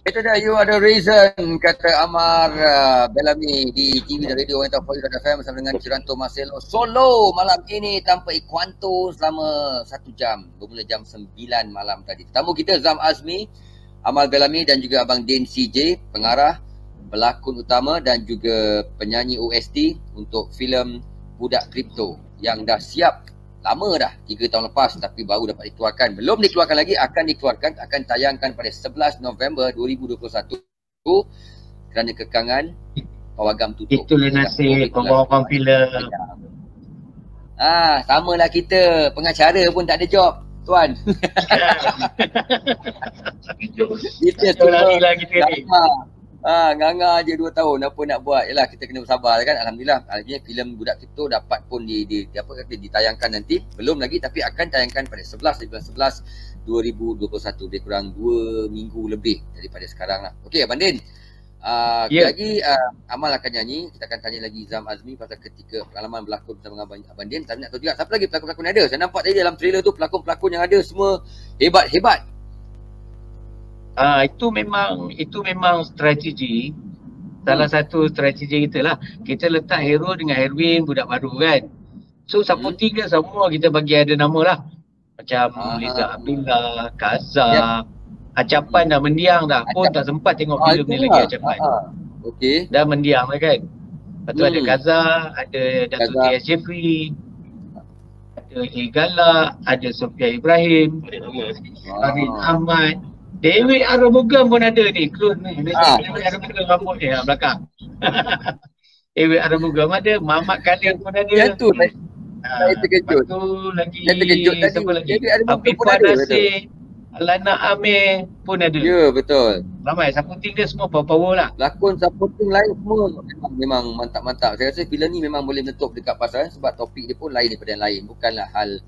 Itu dah You Are The Reason, kata Amar Bellamy di TV dan Radio Wanita For You FM bersama dengan Ciranto Marcelo solo malam ini tanpa Iquanto selama 1 jam, bermula jam 9 malam tadi. Tetamu kita Zam Azmi, Amar Bellamy dan juga Abang Din CJ, pengarah, pelakon utama dan juga penyanyi OST untuk filem Budak Kripto yang dah siap lama dah, 3 tahun lepas tapi baru dapat dikeluarkan. Belum dikeluarkan lagi, akan dikeluarkan, akan tayangkan pada 11 November 2021 kerana kekangan pawagam tutup. Itulah nasib pawagam filem. Samalah kita, pengacara pun tak ada job, tuan. Kita lari-lari kita ni. Nganga je 2 tahun, apa nak buat? Yalah, kita kena bersabar kan. Alhamdulillah, akhirnya filem Budak Kripto dapat pun ditayangkan nanti. Belum lagi tapi akan tayangkan pada 11 2021, lebih kurang 2 minggu lebih daripada sekarang lah. Okey Abang Din, lagi Amal akan nyanyi. Kita akan tanya lagi Zam Azmi pasal ketika pengalaman berlakon bersama Abang Din. Tapi nak tahu juga siapa lagi pelakon-pelakon yang ada. Saya nampak tadi dalam trailer tu pelakon-pelakon yang ada semua hebat-hebat. Itu memang strategi. Salah satu strategi kita lah. Kita letak hero dengan heroin budak baru kan. So supporting dia semua kita bagi ada nama lah. Macam Liza Abdullah, Kaza, Acapan dah mendiang dah. Pun tak sempat tengok filem ni lagi Acapan. Okey. Dah mendiang lah kan. Lepas tu ada Kaza, ada Datuk T.S. Jeffrey, ada Galak, ada Sofia Ibrahim, Farid Ahmad, Dewi Arabugam pun ada ni, clone ni. Dewi Arabugam rambut ni belakang. Dewi Arabugam ada, Mamat Kadir pun ada. Yang tu saya terkejut. Lepas tu lagi, siapa lagi? Afifah Nasir, Alana Amir pun ada. Ya, betul. Ramai, supporting dia semua power lah. Lakon supporting lain semua memang mantap-mantap. Saya rasa filem ni memang boleh meletup dekat pasaran sebab topik dia pun lain daripada yang lain. Bukanlah hal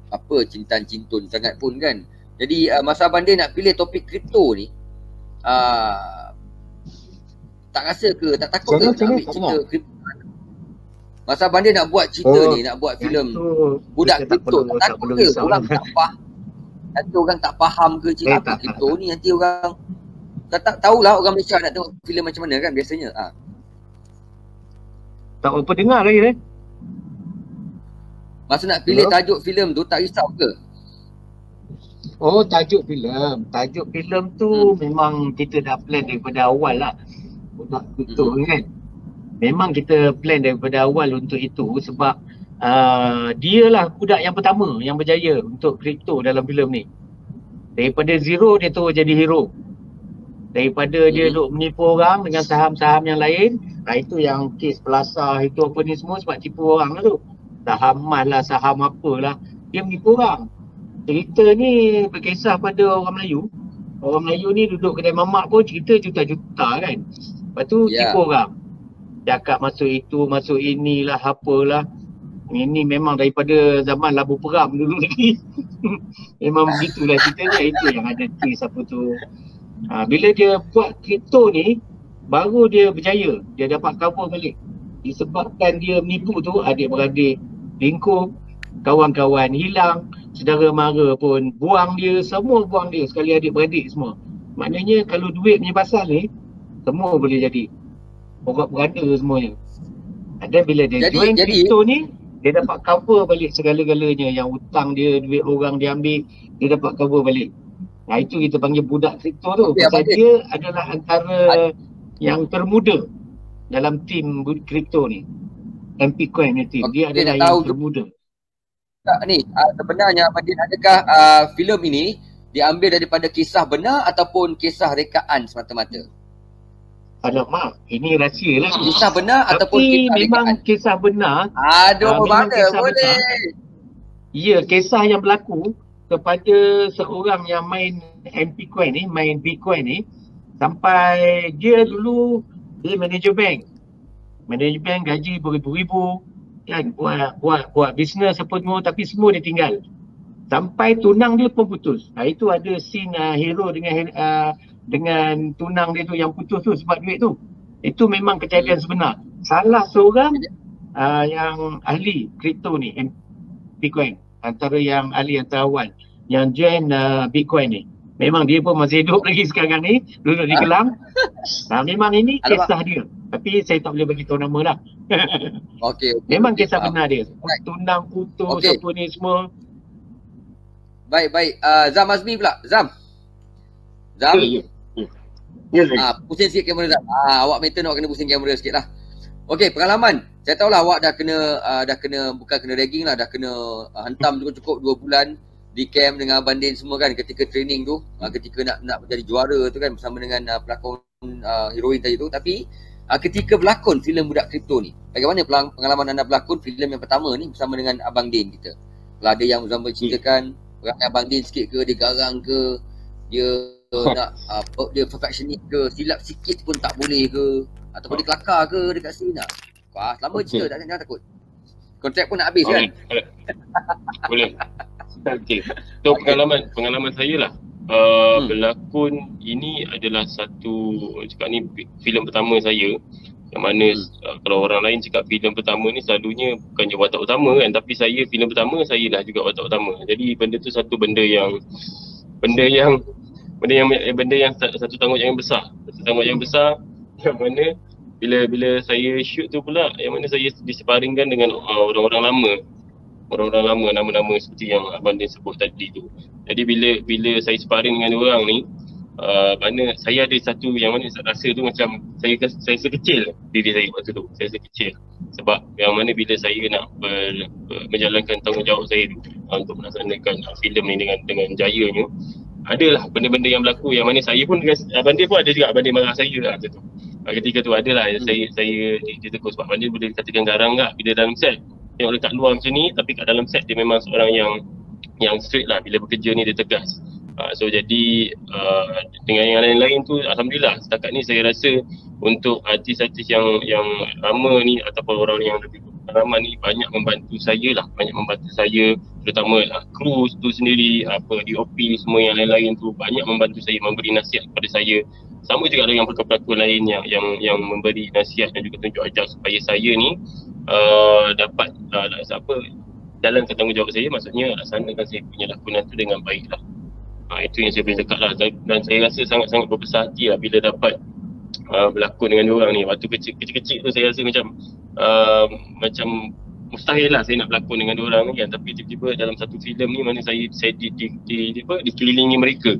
apa cintan-cintun sangat pun kan. Jadi masa Abang Din nak pilih topik kripto ni, tak rasa ke, tak takut ke nak ambil cerita kripto? Masa Abang Din nak buat cerita ni, nak buat filem Budak Kripto, tak takut ke orang tak faham? Nanti orang tak faham ke cerita apa kripto ni, nanti orang tak tahulah orang Malaysia nak tengok filem macam mana kan biasanya. Tak apa dengar lagi Masa nak pilih tajuk filem tu tak risau ke? Tajuk filem tu memang kita dah plan daripada awal lah. Budak Kripto kan. Memang kita plan daripada awal untuk itu sebab dia lah budak yang pertama yang berjaya untuk kripto dalam filem ni. Daripada zero dia tu jadi hero. Daripada dia duk menipu orang dengan saham-saham yang lain, itu yang kes pelasah itu apa ni semua sebab tipu orang lah tu. Saham emas lah, saham apalah, dia menipu orang. Cerita ni berkisah pada orang Melayu. Orang Melayu ni duduk kedai mamak pun cerita juta-juta kan. Lepas tu tipu orang. Cakap masuk itu, masuk inilah, apalah. Ini memang daripada zaman labu peram dulu lagi. Memang begitulah ceritanya. Itu yang ada twist apa tu. Bila dia buat kripto ni, baru dia berjaya. Dia dapat cover balik. Disebabkan dia menipu tu, adik-beradik lingkup, kawan-kawan hilang, saudara mara pun buang dia, semua buang dia sekali adik-beradik semua. Maknanya kalau duit punya pasal ni, semua boleh jadi orang berada semuanya. Dan bila dia join kripto ni, dia dapat cover balik segala-galanya. Yang hutang dia, duit orang dia ambil, dia dapat cover balik. Itu kita panggil budak kripto tu. Pasal dia adalah antara yang termuda dalam tim kripto ni. MP Coin ni tim. Dia adalah yang termuda. Ni sebenarnya Abang Din, adakah filem ini diambil daripada kisah benar ataupun kisah rekaan semata-mata? Alamak, ini rahsia lah. Kisah benar ataupun kisah memang rekaan? Kisah benar. Aduh, mana boleh. Ya, kisah yang berlaku kepada seorang yang main MP Coin ni, main Bitcoin ni, sampai dia dulu dia manager bank. Manager bank gaji beribu-ribu kan, buat bisnes apa semua, tapi semua dia tinggal. Sampai tunang dia pun putus. Itu ada scene hero dengan tunang dia tu yang putus tu sebab duit tu. Itu memang kejadian sebenar. Salah seorang yang ahli kripto ni, Bitcoin, antara yang ahli antara awal yang join Bitcoin ni. Memang dia pun masih hidup lagi sekarang ni, duduk di Kelang. Memang ini kisah dia. Tapi saya tak boleh bagi tahu nama lah. Okey. Memang kisah benar dia. Tunang, putus, apa ni semua. Baik. Zam Azmi pula. Zam. Pusing sikit kamera Zam. Awak mentor nak kena pusing kamera sikit lah. Okey, pengalaman. Saya tahulah awak dah kena bukan kena ragging lah, dah kena hantam cukup 2 bulan di camp dengan Abang Din semua kan ketika training tu, ketika nak menjadi juara tu kan bersama dengan pelakon heroin tadi tu. Tapi ketika berlakon filem Budak Kripto ni, bagaimana pengalaman anda berlakon filem yang pertama ni bersama dengan Abang Din kita? Kalau ada yang Zam ceritakan, perangai Abang Din sikit ke, dia garang ke, dia nak dia perfectionist ke, silap sikit pun tak boleh ke, ataupun dia kelakar ke dekat sini nak? Lama cerita, jangan takut. Kontrak pun nak habis kan? Boleh. Okey. So pengalaman saya lah. Berlakon ini adalah satu, cakap ni filem pertama saya. Yang mana kalau orang lain cakap filem pertama ni selalunya bukannya watak utama kan, tapi saya filem pertama saya lah juga watak utama. Jadi benda tu satu benda yang satu tanggungjawab yang besar. Satu tanggungjawab yang besar yang mana bila saya shoot tu pula, yang mana saya diseparingkan dengan orang-orang lama, nama-nama seperti yang Abang Din sebut tadi tu. Jadi bila saya sparring dengan orang ni, mana saya ada satu yang mana saya rasa tu macam saya sekecil diri saya waktu tu. Saya sekecil sebab yang mana bila saya nak menjalankan tanggungjawab saya tu untuk melaksanakan filem ni dengan jayanya, adalah benda-benda yang berlaku yang mana saya pun dengan Abang Din pun ada juga. Abang Din marah saya lah macam tu. Ketika tu adalah saya ditegur sebab Abang Din boleh dikatakan garang tak bila dalam set. Tengok dekat luar macam ni, tapi kat dalam set dia memang seorang yang straight lah. Bila bekerja ni dia tegas. So jadi dengan yang lain-lain tu, alhamdulillah setakat ni saya rasa untuk artis-artis yang lama ni ataupun orang yang lebih pengalaman ni banyak membantu saya, terutama kru tu sendiri, DOP semua yang lain-lain tu banyak membantu saya, memberi nasihat kepada saya. Sama juga dengan pelakon-pelakon lain yang memberi nasihat dan juga tunjuk ajar supaya saya ni dapat jalankan tanggungjawab saya, maksudnya laksanakan saya punya lakonan tu dengan baik lah. Itu yang saya boleh cakap lah, dan saya rasa sangat-sangat berbesar hati lah bila dapat berlakon dengan diorang ni. Waktu kecil-kecil tu saya rasa macam mustahil lah saya nak berlakon dengan diorang ni kan, tapi tiba-tiba dalam satu filem ni mana saya dikelilingi mereka.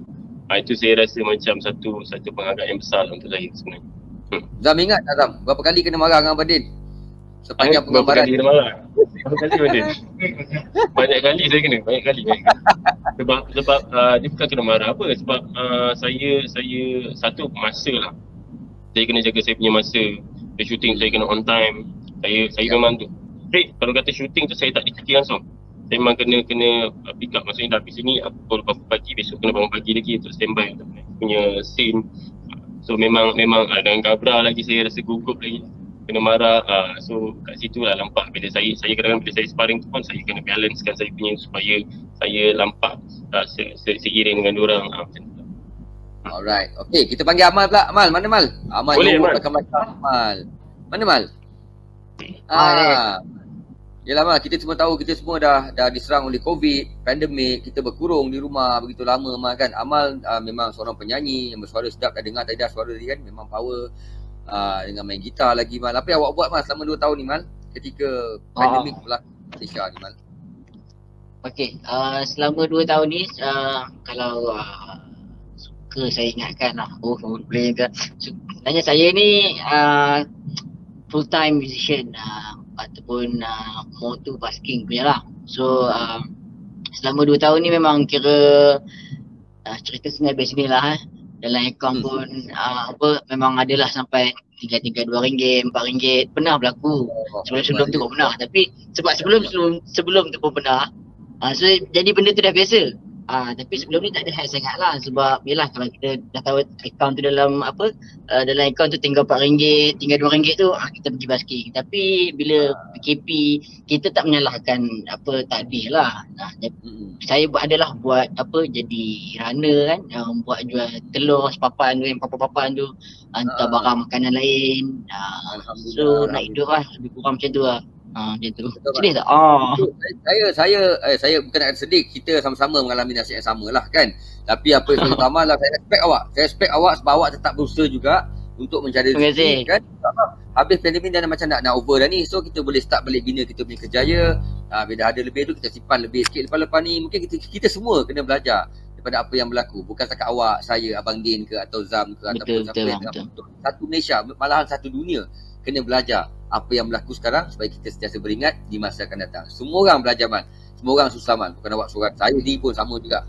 Itu saya rasa macam satu penghargaan yang besar lah untuk saya sebenarnya. Zam ingat tak Zam, berapa kali kena marah dengan Abang Din? Sepanjang penggambaran. Berapa kali kena marah? Berapa kali Abang Din? Banyak kali saya kena, banyak kali. Sebab dia bukan kena marah apa, sebab saya satu masa lah. Saya kena jaga saya punya masa. Dia shooting saya kena on time. Saya memang tu. Kalau kata shooting tu saya tak dicuti langsung. Saya memang kena pick up, maksudnya dah habis sini pukul berapa pagi, besok kena bangun pagi lagi untuk standby untuk punya scene. So memang dengan Gabra lagi saya rasa gugup lagi, kena marah. So kat situ lah nampak bila saya kadang-kadang bila saya sparring tu pun saya kena balancekan saya punya supaya saya nampak seiring dengan diorang macam tu. Alright, okay, kita panggil Amal pula. Amal, mana Mal? Amal boleh Amal. Amal. Mana Mal? Yelah Mal, kita semua tahu kita semua dah diserang oleh COVID, pandemik, kita berkurung di rumah begitu lama Mal kan. Amal memang seorang penyanyi yang bersuara sedap, dah dengar tadi dah suara dia kan, memang power dengan main gitar lagi Mal. Apa yang awak buat Mal selama 2 tahun ni Mal ketika pandemik berlaku Malaysia ni Mal? Okey, selama 2 tahun ni kalau suka saya ingatkan lah, boleh ke. Sebenarnya saya ni full time musician ataupun motor basking punya lah. So selama 2 tahun ni memang kira cerita sengai biasa ni lah dalam akaun pun memang adalah sampai tinggal RM2, RM4 pernah berlaku. Sebelum tu pun pernah, tapi sebab sebelum tu pun pernah. So jadi benda tu dah biasa. Tapi sebelum ni tak ada hal sangat lah, sebab yelah kalau kita dah tahu akaun tu dalam dalam akaun tu tinggal RM4, tinggal RM2 tu kita pergi basking. Tapi bila PKP kita tak menyalahkan takdir lah. Saya buat jadi runner kan, buat jual telur sepapan tu, yang papan-papan tu, hantar barang makanan lain. So nak hidup lah, lebih kurang macam tu lah. Gitu. Betul, Sedih tak? Saya bukan nak sedih, kita sama-sama mengalami nasib yang sama lah kan. Tapi apa yang utama lah, saya respect awak. Saya respect awak sebab awak tetap berusaha juga untuk mencari rezeki kan. Habis pandemik dah macam nak over dah ni. So kita boleh start balik bina kita punya kerjaya. Bila ada lebih tu kita simpan lebih sikit lepas-lepas ni. Mungkin kita semua kena belajar daripada apa yang berlaku. Bukan setakat awak, saya, Abang Din ke atau Zam ke ataupun satu Malaysia, malahan satu dunia kena belajar apa yang berlaku sekarang supaya kita sentiasa beringat di masa akan datang. Semua orang belajar man. Semua orang susah man. Bukan awak seorang. Saya ni pun sama juga.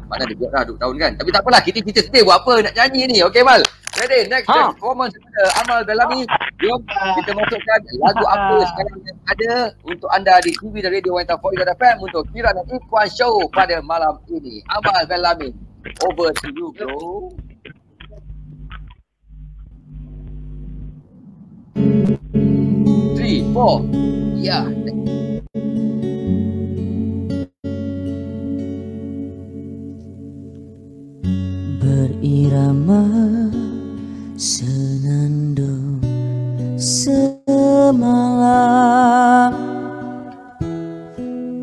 Mana dia buat dah 2 tahun kan. Tapi tak apalah, kita sedih buat apa nak nyanyi ni. Okay Mal? Ready? Next performance kita Amal Bellamy. Jom kita masukkan lagu apa sekarang yang ada untuk anda di TV dan Radio Wanita Foreign FM untuk Kira dan Ikhwan Show pada malam ini. Amal Bellamy, over to you bro. Three, four, yeah. Berirama senandung semalam,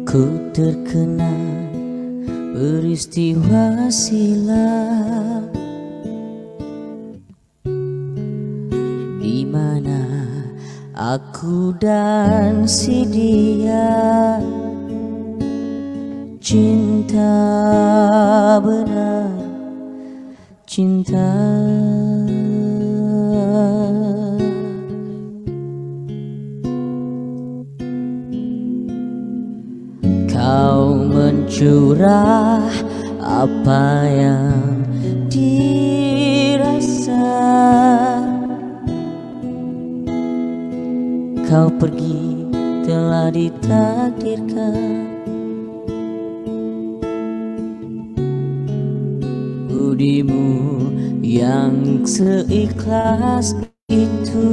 ku terkenang peristiwa silam, di mana aku dan si dia cinta benar, cinta. Kau mencurah apa yang dirasa, kau pergi telah ditakdirkan. Budimu yang seikhlas itu,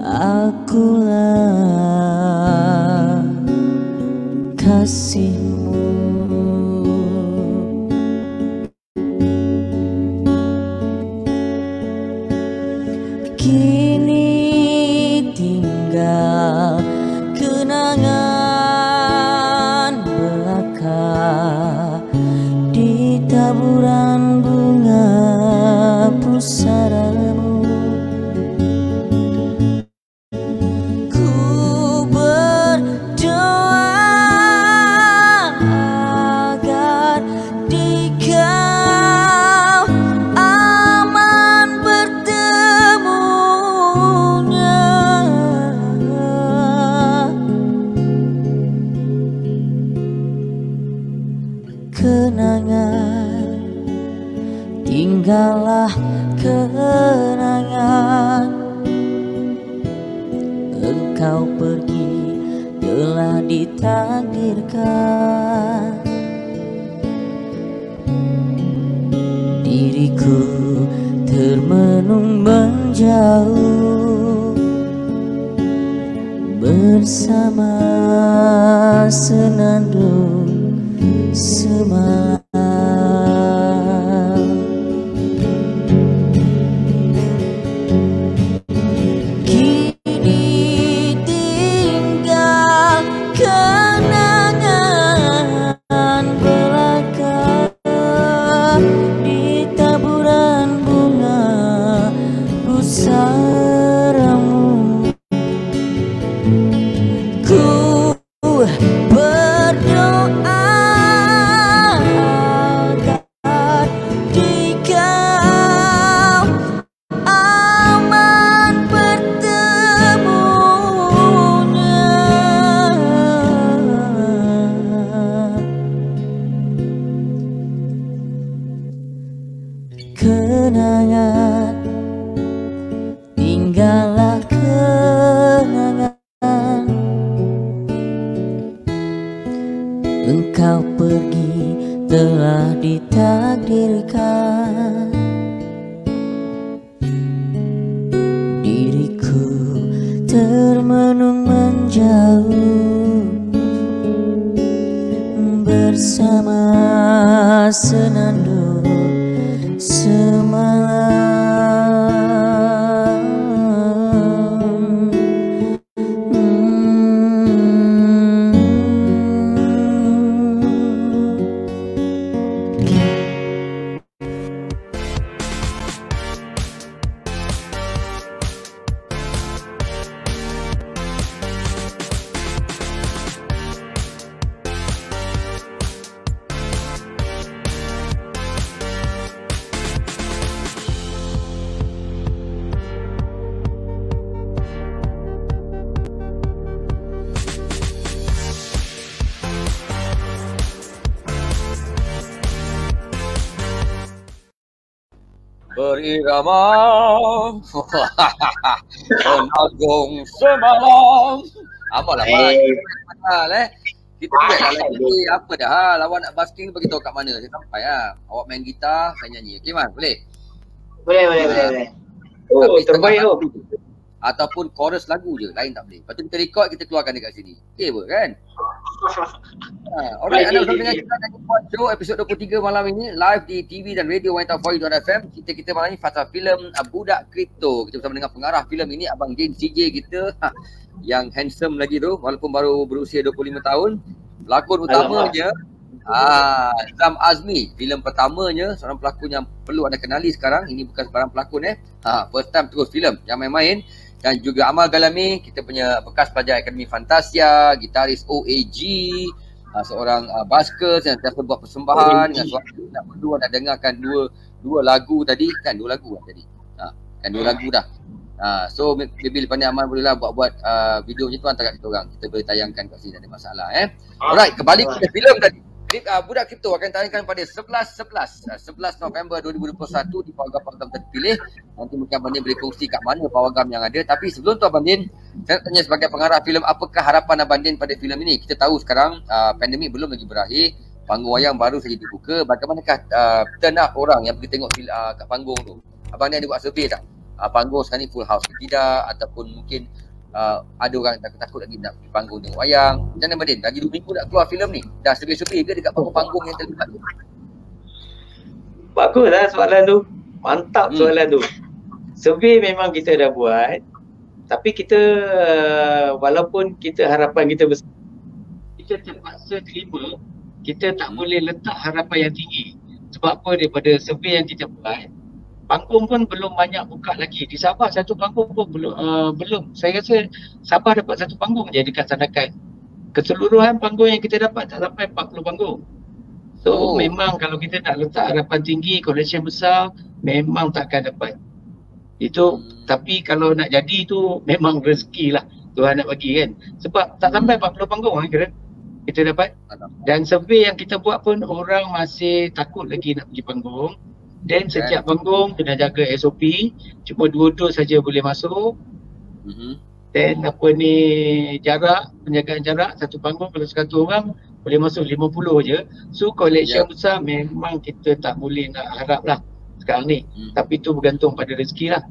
akulah kasihmu. Kini tinggal kenangan belaka di taburan bunga pusaramu. Ku berdoa agar di kau aman bertemunya. Kenangan, tinggallah kenangan. Engkau pergi telah ditakdirkan. Diriku termenung menjauh bersama senandung semalam. Kini tinggal kenangan belaka di taburan bunga pusaramu. Ku berdoa agar di kau aman bertemunya. Kenangan, tinggallah kenangan. Engkau pergi telah ditakdirkan. Diriku termenung menjauh bersama senandung semalam. berirama Agung semalam. Apalah kita buat lagi apa dah lawan nak basking bagi tahu kat mana saya sampai awak main gitar saya nyanyi. Okey Man, boleh? Boleh. Oh, terbaik tu. Ataupun chorus lagu je, lain tak boleh. Lepas tu kita record, kita keluarkan dekat sini. Okey apa kan? Alright, anda bersama dengan kita dari Puan Show episod 23 malam ini live di TV dan radio Wanita FM. Kita malam ini pasal filem Budak Kripto. Kita bersama dengan pengarah filem ini Abang Jane CJ kita yang handsome lagi tu walaupun baru berusia 25 tahun. Pelakon utamanya Zam Azmi. Filem pertamanya seorang pelakon yang perlu anda kenali sekarang. Ini bukan sebarang pelakon first time terus filem yang main-main. Dan juga Amal Galami, kita punya bekas pelajar Akademi Fantasia, gitaris OAG, seorang baskers yang biasa buat persembahan dengan suara nak berdua nak dengarkan dua lagu tadi kan, dua lagu tadi. Kan dua lagu dah. So maybe lepas ni Amal bolehlah buat video macam tu hantar kat kita orang. Kita boleh tayangkan kat sini, tak ada masalah Alright, kembali kepada filem tadi. Budak Kripto akan tayangkan pada 11 November 2021 di pawagam-pawagam terpilih. Nanti mungkin Abang Din boleh kongsi kat mana pawagam yang ada. Tapi sebelum tu Abang Din, saya nak tanya sebagai pengarah filem, apakah harapan Abang Din pada filem ini? Kita tahu sekarang pandemik belum lagi berakhir, panggung wayang baru saja dibuka. Bagaimanakah turn up orang yang pergi tengok kat panggung tu? Abang Din ada buat survey tak? Panggung sekarang ni full house ke tidak? Ataupun mungkin ada orang takut lagi nak pergi panggung tengok wayang. Macam mana Abang Din? Lagi 2 minggu nak keluar filem ni. Dah survey-survey ke dekat panggung-panggung yang terlibat tu? Baguslah soalan tu. Mantap soalan tu. Survey memang kita dah buat. Tapi kita walaupun kita harapan kita besar, kita terpaksa terima kita tak boleh letak harapan yang tinggi. Sebab apa? Daripada survey yang kita buat, panggung pun belum banyak buka lagi. Di Sabah satu panggung pun belum. Saya rasa Sabah dapat satu panggung je dekat Sandakan. Keseluruhan panggung yang kita dapat tak sampai 40 panggung. So memang kalau kita nak letak harapan tinggi, collection besar, memang takkan dapat. Itu tapi kalau nak jadi tu memang rezeki lah Tuhan nak bagi kan. Sebab tak sampai 40 panggung kira kita dapat. Dan survey yang kita buat pun orang masih takut lagi nak pergi panggung. Dan setiap panggung kena jaga SOP, cuma 2 dos saja boleh masuk. Dan jarak, penjagaan jarak, satu panggung kalau 100 orang boleh masuk 50 je. So collection besar memang kita tak boleh nak harap lah sekarang ni. Tapi itu bergantung pada rezeki lah.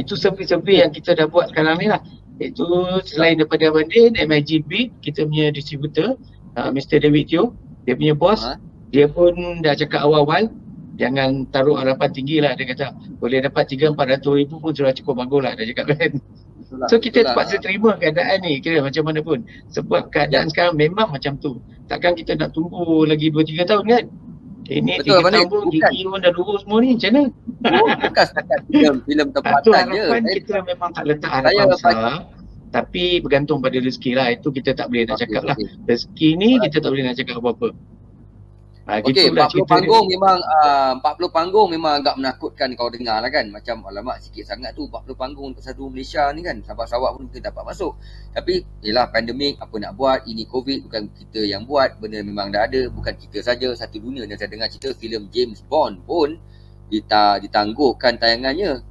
Itu survey-survey yang kita dah buat sekarang ni lah. Itu selain daripada Abang Din, MIG Beat, kita punya distributor, Mr. David Teo, dia punya bos, dia pun dah cakap awal-awal, jangan taruh harapan tinggi lah. Dia kata boleh dapat 300-400 ribu pun sudah cukup bagus lah, dia cakap kan. So kita terpaksa terima keadaan ni, kira macam mana pun. Sebab keadaan sekarang memang macam tu. Takkan kita nak tunggu lagi 2-3 tahun kan. Ini 3 tahun pun gigi pun dah lurus semua ni, macam mana? Bukan setakat filem tempatan je. Harapan kita memang tak letak harapan besar. Tapi bergantung pada rezeki lah. Itu kita tak boleh nak cakap lah. Rezeki ni kita tak boleh nak cakap apa-apa. Okey, 40 panggung memang 40 panggung memang agak menakutkan kalau dengar lah kan. Macam alamak sikit sangat tu 40 panggung untuk satu Malaysia ni kan. Sabah-Sarawak pun kita dapat masuk. Tapi yelah pandemik, apa nak buat, ini COVID bukan kita yang buat. Benda memang dah ada, bukan kita saja, satu dunia. Dan saya dengar cerita filem James Bond pun ditangguhkan tayangannya.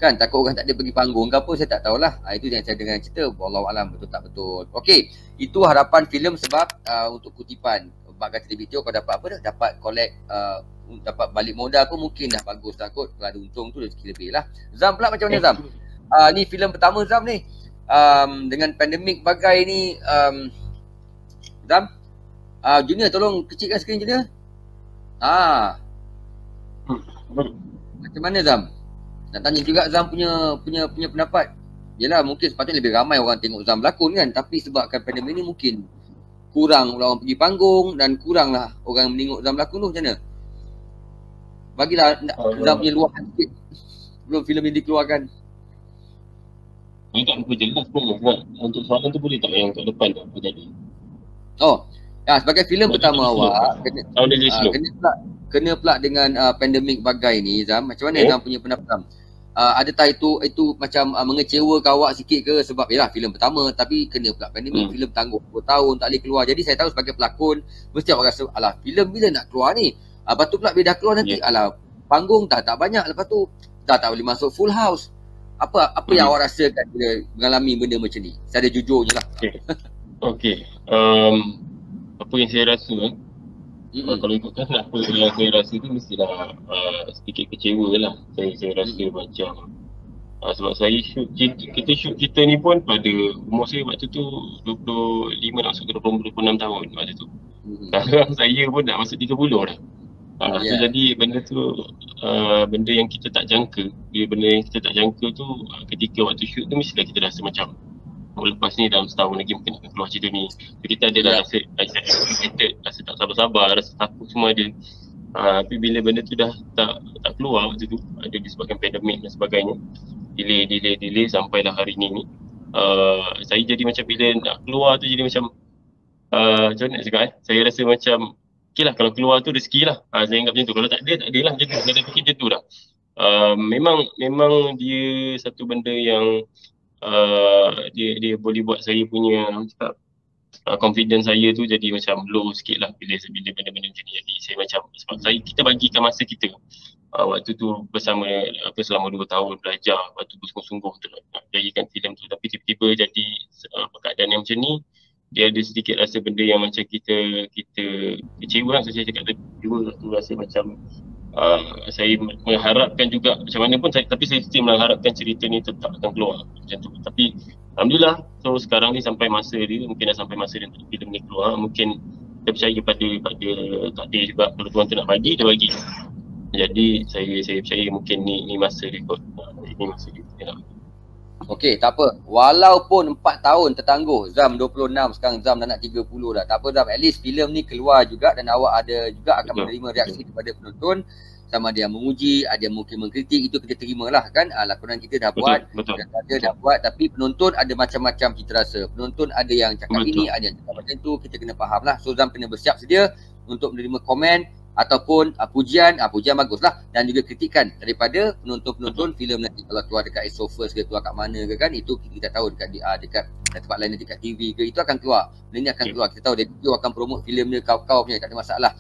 Kan takut orang tak ada pergi panggung ke apa, saya tak tahulah. Itu yang saya dengar cerita, wallahualam betul tak betul. Okey, itu harapan filem sebab untuk kutipan. Kata video kau dapat apa dah? Dapat collect, dapat balik modal pun mungkin dah bagus lah kot. Kalau ada untung tu rezeki lebih lah. Zam pula macam mana Zam? Ni filem pertama Zam ni. Dengan pandemik bagai ni, Zam, Junior tolong kecilkan skrin Junior. Macam mana Zam? Nak tanya juga Zam punya pendapat. Yelah mungkin sepatutnya lebih ramai orang tengok Zam berlakon kan. Tapi sebabkan pandemik ni mungkin kurang orang pergi panggung dan kuranglah orang menengok Zam berlakon tu, macam mana? Bagilah Zam punya luahan sikit sebelum filem ini dikeluarkan. Ini tak apa jelas pun sebab untuk soalan tu boleh tak yang kat depan tak apa jadi. Sebagai filem pertama awak kena pula dengan pandemik bagai ni Zam. Macam mana Zam punya pendapat Zam? Adakah itu macam mengecewakan awak sikit ke sebab yalah filem pertama tapi kena pula pandemik, filem tangguh 2 tahun tak boleh keluar. Jadi saya tahu sebagai pelakon mesti awak rasa alah filem bila nak keluar ni? Lepas tu pula bila dah keluar nanti alah panggung tak banyak. Lepas tu tak boleh masuk full house. Apa yang awak rasakan bila mengalami benda macam ni? Saya ada jujurnya lah. Okay. Apa yang saya rasa kalau ikutkan apa yang saya rasa tu mestilah sedikit kecewa lah. Saya rasa macam sebab saya kita shoot kita ni pun pada umur saya waktu tu 25 nak masuk ke 26 tahun waktu tu. Sekarang saya pun nak masuk 30 dah. So jadi benda tu benda yang kita tak jangka. Bila benda yang kita tak jangka tu ketika waktu shoot tu mestilah kita rasa macam lepas ni dalam setahun lagi mungkin akan keluar cerita ni. So kita ada rasa excited, rasa tak sabar-sabar, rasa takut semua ada. Tapi bila benda tu dah tak keluar waktu tu, ada disebabkan pandemik dan sebagainya, delay sampailah hari ni. Saya jadi macam bila nak keluar tu jadi macam macam mana nak cakap saya rasa macam okey lah kalau keluar tu rezeki lah. Saya anggap macam tu. Kalau tak ada lah macam tu. Saya dah fikir macam tu dah. Memang dia satu benda yang dia boleh buat saya punya cakap confidence saya tu jadi macam low sikit lah bila benda-benda macam ni. Jadi saya macam sebab kita bagikan masa kita waktu tu bersama selama 2 tahun belajar, waktu tu sungguh-sungguh untuk nak jadikan filem tu, tapi tiba-tiba jadi keadaan yang macam ni, dia ada sedikit rasa benda yang macam kita kecewa lah. Saya cakap kecewa tu rasa macam saya mengharapkan juga macam mana pun tapi saya still mengharapkan cerita ni tetap akan keluar macam tu. Tapi alhamdulillah, so sekarang ni sampai masa dia, mungkin dah sampai masa dia untuk filem ni keluar. Mungkin kita percaya pada takdir juga, kalau Tuhan tu nak bagi, dia bagi. Jadi saya percaya mungkin ni masa dia kot. Ini masa dia nak bagi. Okey, tak apa. Walaupun 4 tahun tertangguh, Zam 26, sekarang Zam dah nak 30 dah. Tak apa Zam, at least filem ni keluar juga dan awak ada juga akan menerima reaksi daripada penonton. Sama ada yang memuji, ada yang mungkin mengkritik, itu kita terimalah kan. Lakonan kita dah buat, dah buat, tapi penonton ada macam-macam kita rasa. Penonton ada yang cakap ini, ada yang cakap macam tu, kita kena faham lah. So Zam kena bersiap sedia untuk menerima komen ataupun pujian baguslah, dan juga kritikan daripada penonton-penonton filem nanti. Kalau keluar dekat Esofers ke, keluar kat mana ke kan, itu kita tahu dekat tempat lain, dekat TV ke, itu akan keluar. Benda ni akan keluar, kita tahu dia akan promote filem dia kau punya, tak ada masalah.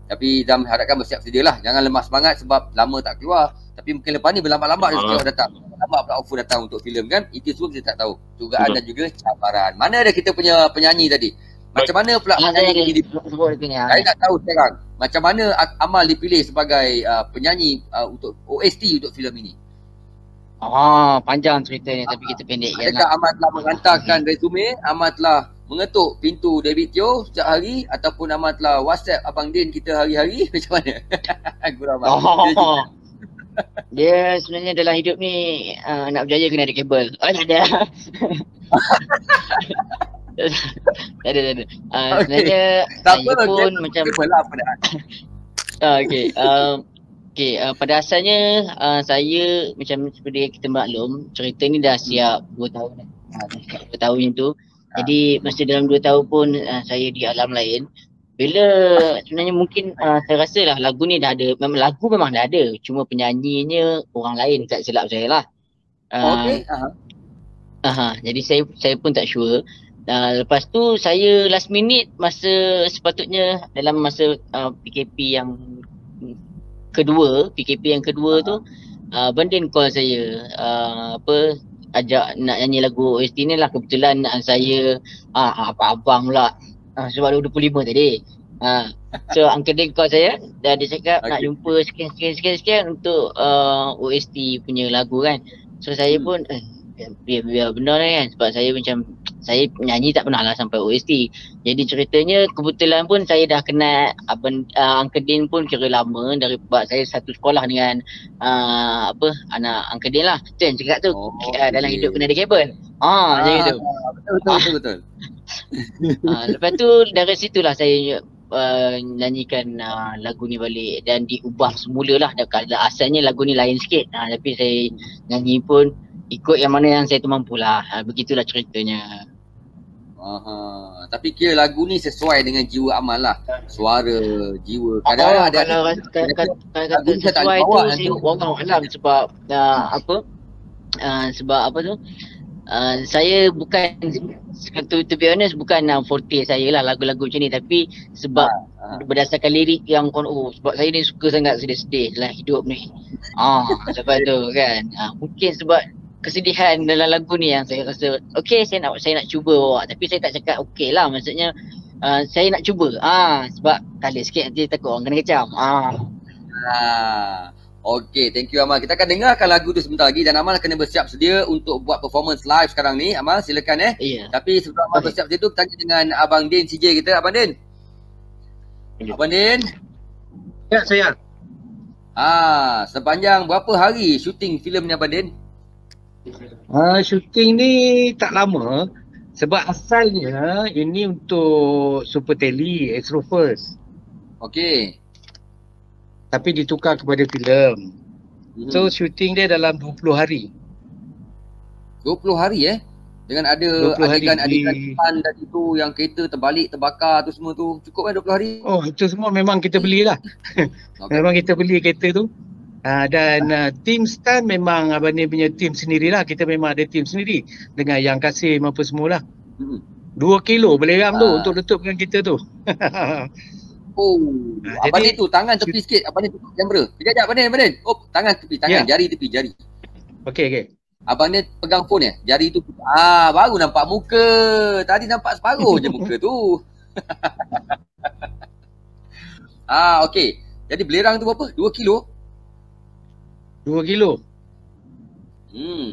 Tapi Zam harapkan bersiap sedialah, jangan lemah semangat sebab lama tak keluar. Tapi mungkin lepas ni berlambat-lambat dia datang. Lambat pula offer datang untuk filem kan, itu semua kita tak tahu. Dugaan dan juga cabaran. Mana ada kita punya penyanyi tadi? Macam mana pula penyanyi saya tak tahu sekarang. Macam mana Amal dipilih sebagai penyanyi untuk OST untuk filem ini? Panjang ceritanya tapi kita pendekkan. Adakah Amal telah menghantarkan resume? Amal telah mengetuk pintu David Teo setiap hari, ataupun Amal telah WhatsApp Abang Din kita hari-hari? Macam mana? Dia sebenarnya dalam hidup ni nak berjaya kena ada kabel. Tak ada. Tak ada. Sebenarnya saya pun macam pada asalnya saya macam seperti yang kita maklum, cerita ni dah siap 2 tahun dah. 2 tahun yang tu. Jadi masa dalam 2 tahun pun saya di alam lain. Bila sebenarnya mungkin saya rasa lah lagu ni dah ada, lagu memang dah ada, cuma penyanyinya orang lain, tak silap saya lah. Jadi saya pun tak sure. Lepas tu saya last minute masa sepatutnya dalam masa PKP yang kedua tu Benden call saya ajak nak nyanyi lagu OST ni lah. Kebetulan saya abang pula sebab 25 tadi. So Uncle Din call saya dan dia cakap nak jumpa sekian untuk OST punya lagu kan. So saya pun biar benar kan, sebab saya macam saya nyanyi tak pernah lah sampai OST. Jadi ceritanya kebetulan pun saya dah kenal Uncle Din pun kira lama, dari sebab saya satu sekolah dengan anak Uncle Din lah. Tu yang cakap tu dalam hidup kena ada kabel. Macam itu. Betul. Lepas tu dari situlah saya nyanyikan lagu ni balik dan diubah semula lah. Asalnya lagu ni lain sikit, tapi saya nyanyi pun ikut yang mana yang saya tu mampu lah. Begitulah ceritanya. Tapi kira lagu ni sesuai dengan jiwa Amal lah. Suara, jiwa. Kadang-kadang kata sesuai tu saya orang alam sebab sebab apa tu Saya bukan, to be honest, bukan forte saya lah lagu-lagu macam ni, tapi sebab berdasarkan lirik yang sebab saya ni suka sangat sedih-sedih dalam hidup ni. Sebab tu kan. Mungkin sebab kesedihan dalam lagu ni yang saya rasa okey, saya nak cuba bawa, tapi saya tak cakap okey lah, maksudnya saya nak cuba. Sebab kalah sikit nanti takut orang kena kecam. Okey, thank you Amal. Kita akan dengarkan lagu tu sebentar lagi dan Amal kena bersiap sedia untuk buat performance live sekarang ni. Amal silakan Tapi sebelum Amal bersiap sedia tu, tanya dengan Abang Din CJ kita. Abang Din. Abang Din. Ya, saya. Sepanjang berapa hari syuting filem ni Abang Din? Syuting ni tak lama sebab asalnya ini untuk Super Tele Astro First. Okey. Tapi ditukar kepada filem. So syuting dia dalam 20 hari. 20 hari Dengan ada adegan-adegan depan tadi tu yang kereta terbalik, terbakar tu semua tu. Cukup kan 20 hari? Oh, itu semua memang kita belilah. Memang kita beli kereta tu. Dan tim stunt memang Abang Din punya tim sendirilah. Kita memang ada tim sendiri dengan yang Kasim apa semualah. 2 kilo beleram tu untuk letupkan kita tu. Abang Din tu tangan tepi sikit. Abang Din tutup kamera. Sekejap Abang Din. Tangan tepi, jari tepi, jari. Okey. Abang Din pegang phone jari tu. Baru nampak muka. Tadi nampak separuh je muka tu. Okey. Jadi belerang tu berapa? 2 kilo? 2 kilo.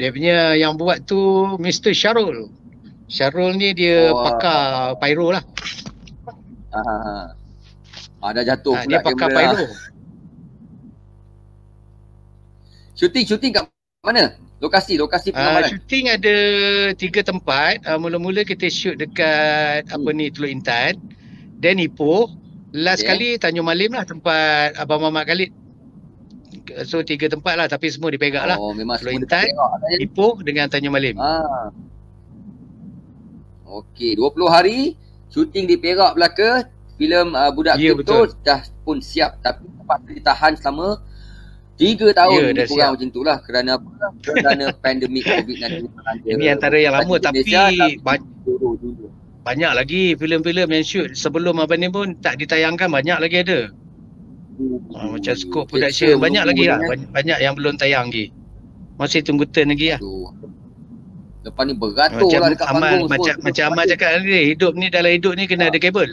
Dia punya yang buat tu Mr. Syarul. Syarul ni dia pakar pyro lah. Dah jatuh pula dia pakar pyro. Syuting kat mana? Lokasi pengamalan. Syuting ada 3 tempat. Mula-mula kita shoot dekat Teluk Intan, then Ipoh, last kali Tanjung Malim lah, tempat Abang Mamat Khalid. So 3 tempat lah, tapi semua diperak lah. Teluk Intan, Ipoh dengan Tanjung Malim. Okey, 20 hari syuting di Perak belaka. Filem Budak Kripto dah pun siap, tapi terpaksa ditahan selama 3 tahun lebih kurang macam tu lah. Kerana pandemik COVID-19. Ini antara yang lama, tapi banyak lagi filem-filem yang shoot sebelum Abang Din pun tak ditayangkan, banyak lagi ada. Macam Scope Production, banyak lagi lah. Banyak yang belum tayang lagi. Masih tunggu turn lagi lah. Lepas ni beratur lah dekat panggung. Macam Amal cakap tadi, dalam hidup ni kena ada kabel.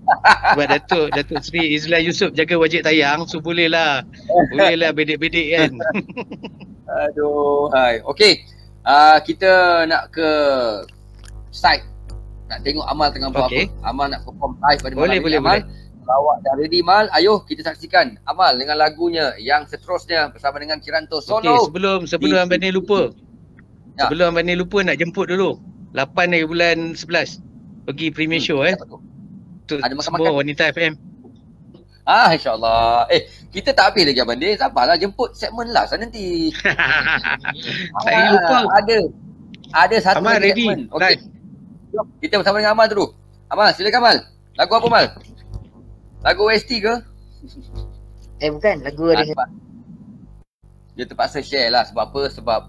Sebab Datuk Seri Izlan Yusof jaga wajib tayang, so bolehlah bedek-bedek kan. Hai. Okey. Kita nak ke site. Nak tengok Amal tengah buat apa. Amal nak perform live pada malam ni. Amal. Kalau awak dah ready Mal, ayo kita saksikan Amal dengan lagunya yang seterusnya bersama dengan Kiranto Solo. Okey, sebelum Abang Din lupa. Sebelum Abang Din lupa nak jemput dulu. 8 hari bulan 11. Pergi premiere show Untuk ada semua Wanita FM. InsyaAllah. Kita tak habis lagi Abang Din. Sabarlah, jemput segmen last nanti. Saya lupa. Ada satu Amal ready. segmen. Okey. Kita bersama dengan Amal dulu. Amal, silakan Amal. Lagu apa Amal? Lagu OST ke? Bukan, lagu ada dia terpaksa share lah. Sebab apa? Sebab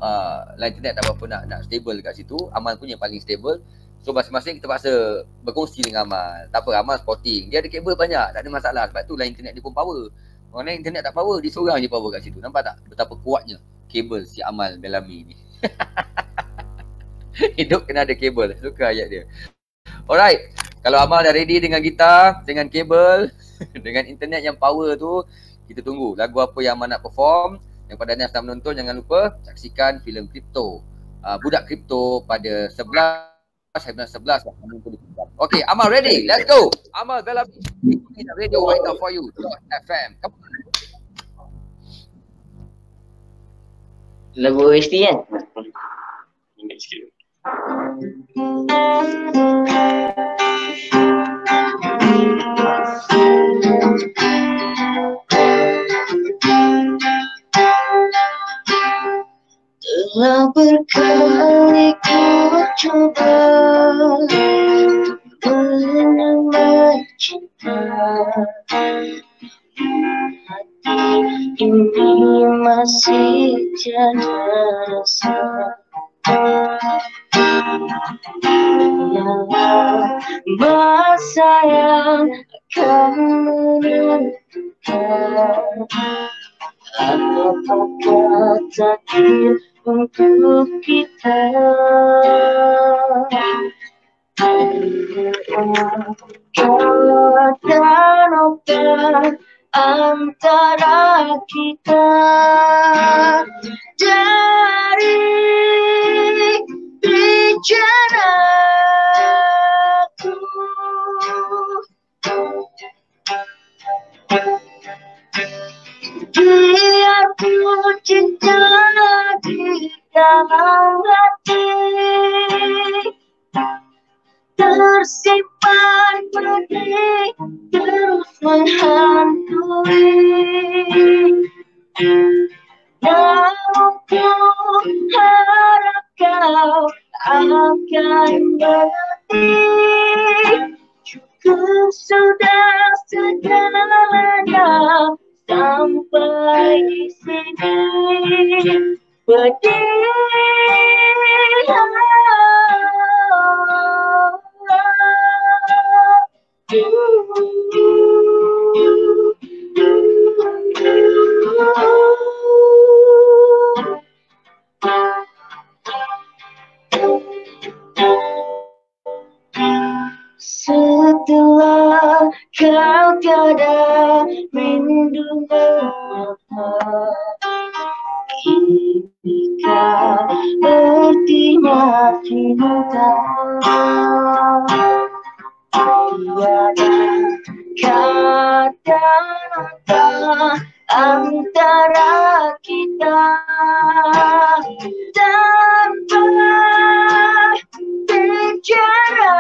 internet tak berapa nak stable kat situ. Amal punya paling stable. So masing-masing kita paksa berkongsi dengan Amal. Tak apa, Amal sporting. Dia ada kabel banyak, tak ada masalah. Sebab tu internet dia pun power. Orang lain internet tak power, dia seorang je power kat situ. Nampak tak? Betapa kuatnya kabel si Amal Bellamy ni. Hidup kena ada kabel. Suka ayat dia. Alright. Kalau Amal dah ready dengan gitar, dengan kabel, dengan internet yang power tu, kita tunggu lagu apa yang Amal nak perform. Yang pada anda yang menonton, jangan lupa saksikan filem Kripto. Budak Kripto pada 11 Okay, Amal ready? Let's go. Amal Bellamy, radio right now for you. FM. Come on. Lagu OST kan? Ingat sikit. Telah berkali ku coba menambah cinta, hati ini masih tiada rasa. masa yang akan menentukan apakah takdir untuk kita. Katakan apa antara kita dari bicaraku. Biarpun cinta di dalam hati tersimpan pedih terus menghantui, namun ku harap kau akan mengerti. Cukup sudah segalanya sampai di sini. Pedih setelah kau tiada rindu mengapa, inikah artinya cinta? Tiada kata antara kita tanpa bicara.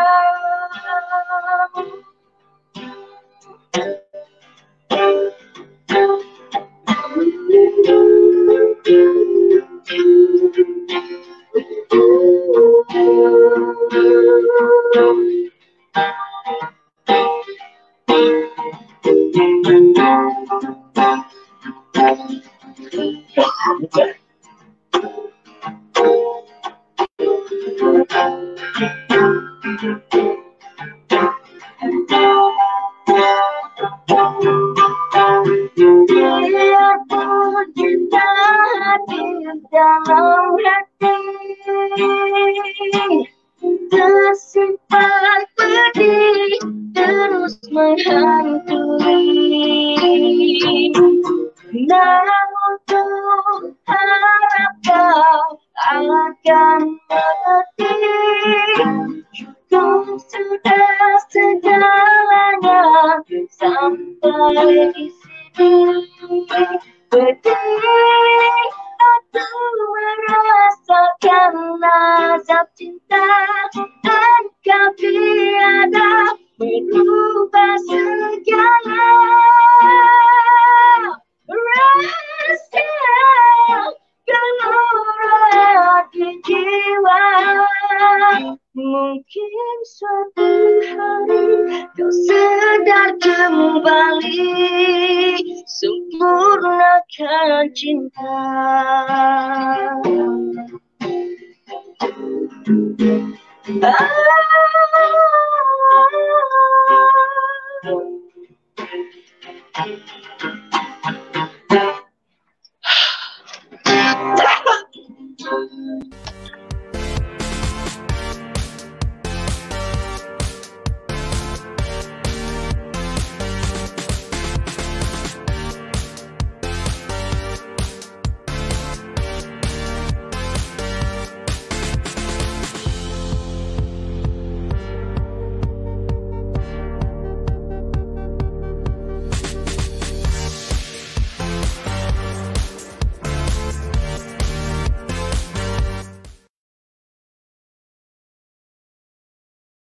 Biarpun cinta hadir dalam hati tersimpan pedih terus menghantui, namun ku harap kau akan mengerti. Cukup sudah segalanya sampai di sini. Pedih aku merasakan azab cinta dan kau tiada merubah segala rasa gelora di jiwa. Mungkin suatu hari kau sadar kembali sempurnakan cinta.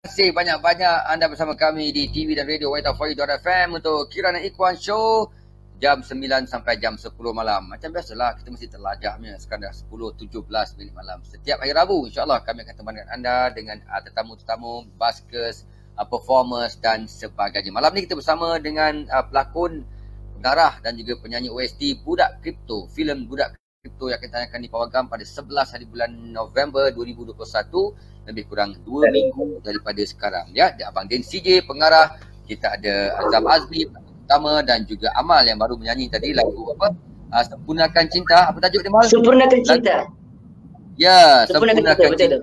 Terima kasih banyak-banyak anda bersama kami di TV dan radio Waitafoi.fm untuk Kiran dan Ikhwan Show jam 9 sampai jam 10 malam. Macam biasalah kita mesti terlajaknya sekarang dah 10.17 minit malam. Setiap hari Rabu insyaAllah kami akan temankan anda dengan tetamu-tetamu, baskers, performers dan sebagainya. Malam ni kita bersama dengan pelakon, pengarah dan juga penyanyi OST Budak Kripto, filem Budak kripto yang akan ditayangkan di Pawagam pada 11 hari bulan November 2021, lebih kurang 2 minggu daripada sekarang. Ya, ada Abang Den CJ pengarah, kita ada Azam Azmi utama dan juga Amal yang baru menyanyi tadi lagu apa? Sempurnakan Cinta. Apa tajuk dia, Mal? Sempurnakan Cinta. Ya, Sempurnakan Cinta.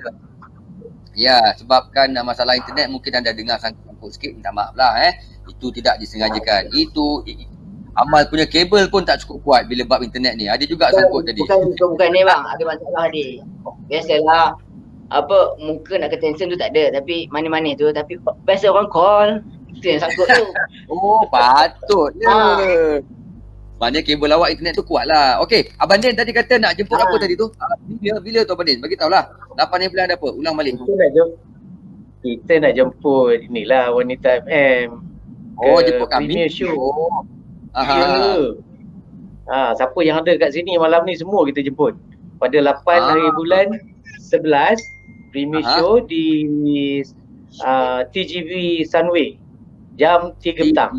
Ya, sebabkan masalah internet mungkin anda dengar sangkut sikit, minta maaf lah Itu tidak disengajakan. Itu Amal punya kabel pun tak cukup kuat bila bab internet ni. Ada juga sangkut tadi. Bukan ni bang, ada masalah ni. Biasalah apa muka nak ke tension tu tak ada, tapi manis-manis tu, tapi biasa orang call itu yang sangkut tu. Oh, patutnya. Maknanya kabel awak internet tu kuat lah. Okey, Abang Den tadi kata nak jemput apa tadi tu? Bila tu Abang Den? Bagi tahulah. 8 bulan ada apa? Ulang balik. Kita nak jemput inilah Wanita FM. Oh, jemput kami. Premier show. Ya. Siapa yang ada kat sini malam ni semua kita jemput. Pada 8 hari bulan 11 Premier show di TGV Sunway jam 3 petang.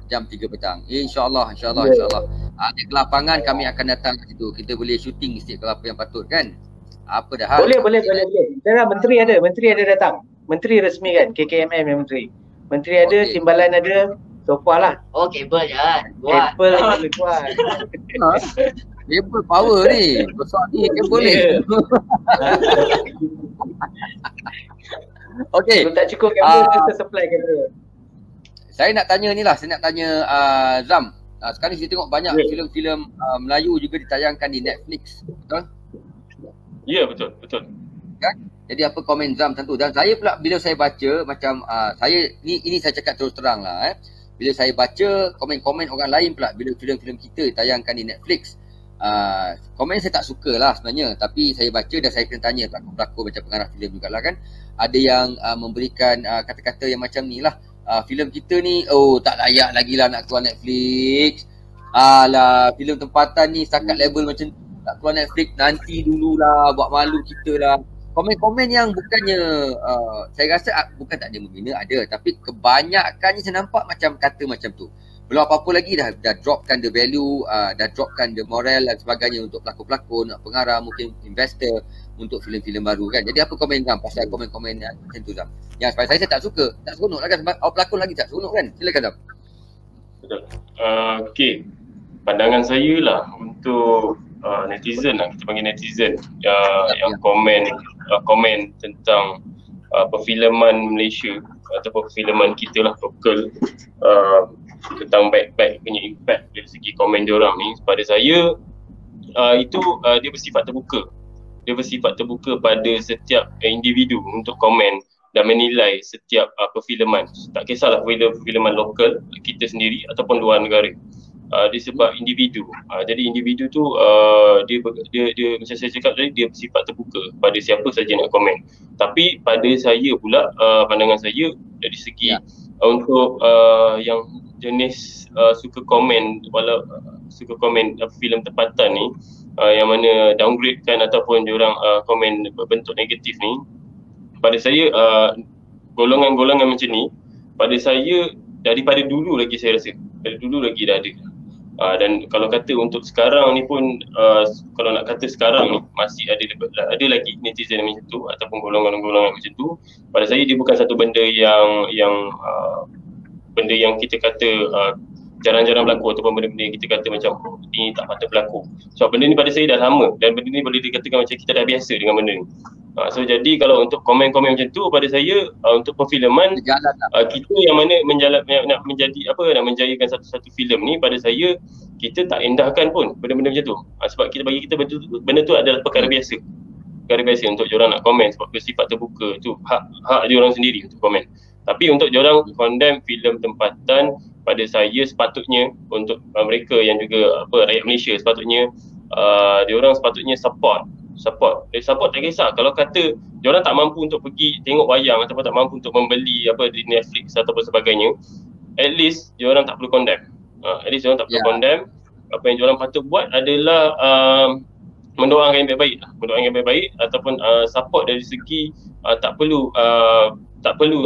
Jam 3 petang. InsyaAllah. Ada kelapangan kami akan datang ke situ. Kita boleh syuting sikit kalau apa yang patut kan. Apa dah hal? Boleh. Sekarang menteri ada datang. Menteri resmi kan, KKMM yang menteri. Menteri ada, timbalan ada. So far lah. Oh, kabel je. Kabel boleh kuat. Kabel power ni. Besar ni kabel ni. Okey. Kalau tak cukup kabel, kita supply kabel. Saya nak tanya ni lah. Saya nak tanya Zam. Sekarang ni saya tengok banyak filem-filem Melayu juga ditayangkan di Netflix. Betul? Ya, betul. Kan? Jadi apa komen Zam tentu. Dan saya pula bila saya baca macam saya ini saya cakap terus terang lah bila saya baca komen-komen orang lain pula bila filem-filem kita tayangkan di Netflix, komen saya tak suka lah sebenarnya, tapi saya baca dan saya kena tanya pelakon-pelakon macam pengarah filem jugalah kan, ada yang memberikan kata-kata yang macam ni lah, filem kita ni tak layak lagi lah nak keluar Netflix, filem tempatan ni setakat level macam tak keluar Netflix, nanti dululah, buat malu kita lah. Komen-komen yang bukannya saya rasa bukan tak ada menghina, ada, tapi kebanyakannya saya nampak macam kata macam tu. Belum apa-apa lagi dah dropkan the value, dah dropkan the moral dan sebagainya untuk pelakon-pelakon, pengarah, mungkin investor untuk filem-filem baru kan. Jadi apa komen Zam pasal komen-komen macam tu Zam? Yang sebab saya tak suka, tak seronok lah kan, sebab awak pelakon lagi tak seronok kan. Silakan Zam. Betul. Okey. Pandangan saya lah untuk netizen lah, kita panggil netizen yang komen tentang perfilman Malaysia ataupun perfilman kita lah lokal, tentang baik-baik punya impact dari segi komen diorang ni, pada saya itu dia bersifat terbuka. Dia bersifat terbuka pada setiap individu untuk komen dan menilai setiap perfilman. Tak kisahlah perfilman lokal kita sendiri ataupun luar negara. Disebab individu. Jadi individu tu dia macam saya cakap tadi, dia bersifat terbuka pada siapa saja nak komen. Tapi pada saya pula, pandangan saya dari segi untuk yang jenis suka komen suka komen filem tempatan ni, yang mana downgrade kan ataupun diorang komen berbentuk negatif ni, pada saya golongan-golongan macam ni pada saya daripada dulu lagi, saya rasa dari dulu lagi dah ada. Dan kalau kata untuk sekarang ni pun, kalau nak kata sekarang ni masih ada lagi netizen macam tu ataupun golongan-golongan macam tu, pada saya dia bukan satu benda yang benda yang kita kata jarang-jarang berlaku ataupun benda-benda yang kita kata macam ini tak patut berlaku. Sebab benda ni pada saya dah lama dan benda ni boleh dikatakan macam kita dah biasa dengan benda ni. So jadi kalau untuk komen-komen macam tu, pada saya untuk perfilman kita yang mana nak menjayakan satu filem ni, pada saya kita tak endahkan pun benda-benda macam tu. Sebab bagi kita benda tu adalah perkara biasa. Perkara biasa untuk diorang nak komen sebab bersifat terbuka tu, hak diorang sendiri untuk komen. Tapi untuk diorang condemn filem tempatan, pada saya sepatutnya untuk mereka yang juga rakyat Malaysia, sepatutnya diorang sepatutnya support. Tak kisah kalau kata diorang tak mampu untuk pergi tengok wayang ataupun tak mampu untuk membeli di Netflix ataupun sebagainya, at least diorang tak perlu condemn. Condemn. Apa yang diorang patut buat adalah mendoakan yang baik-baik ataupun support dari segi tak perlu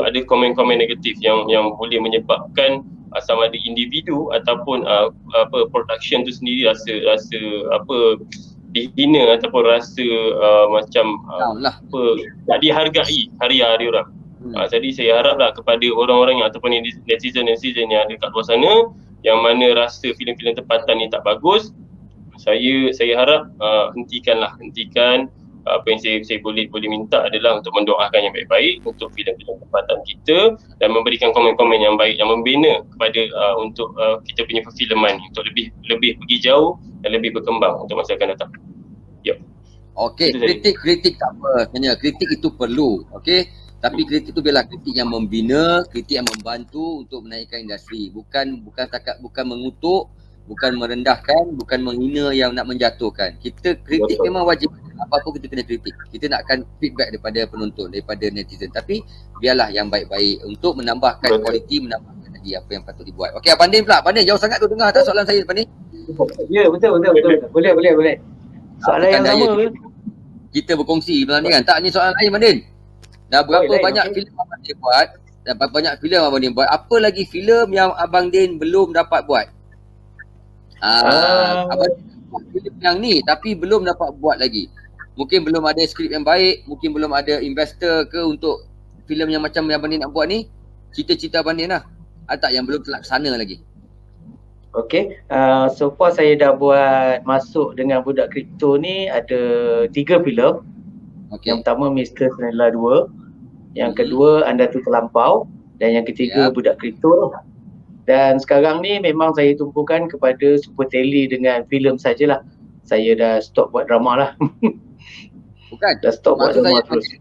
ada komen-komen negatif yang boleh menyebabkan sama ada individu ataupun production tu sendiri rasa dihina ataupun rasa macam tak dihargai hari-hari orang. Jadi saya haraplah kepada orang-orang yang ataupun netizen yang ada kat luar sana yang mana rasa filem-filem tempatan ni tak bagus, saya harap hentikan apa yang saya boleh minta adalah untuk mendoakan yang baik-baik untuk filem-filem tempatan kita dan memberikan komen-komen yang baik yang membina kepada untuk kita punya perfilman untuk lebih pergi jauh dan lebih berkembang untuk masa akan datang. Yep. Okey, kritik tak apa. Sebenarnya kritik itu perlu, okey? Tapi kritik itu biarlah kritik yang membina, kritik yang membantu untuk menaikkan industri. Bukan mengutuk, bukan merendahkan, bukan menghina yang nak menjatuhkan. Kita kritik memang wajib. Apa-apa kita kena kritik. Kita nakkan feedback daripada penonton, daripada netizen. Tapi biarlah yang baik-baik untuk menambahkan kualiti, menambahkan lagi apa yang patut dibuat. Okey, Abang Din pula. Abang Din jauh sangat tu dengar tak soalan saya depan ni? Ya, betul. Boleh. Soalan yang sama. Kita berkongsi malam ni kan. Tak, ni soalan lain Abang Din. Dah berapa banyak filem Abang Din buat? Dah banyak filem Abang Din buat. Apa lagi filem yang Abang Din belum dapat buat? Abang Din buat filem yang ni tapi belum dapat buat lagi. Mungkin belum ada skrip yang baik, mungkin belum ada investor ke untuk filem yang macam yang Abang Din nak buat ni. Cita-cita Abang Din lah. Atau yang belum terlaksana lagi. Okay, so far saya dah buat masuk dengan Budak Kripto ni ada 3 filem. Yang pertama Mr. Snella 2, yang kedua Anda Tu Terlampau dan yang ketiga Budak Kripto. Dan sekarang ni memang saya tumpukan kepada Super Tele dengan filem sajalah. Saya dah stop buat drama lah. Bukan. Dah stop buat drama terus.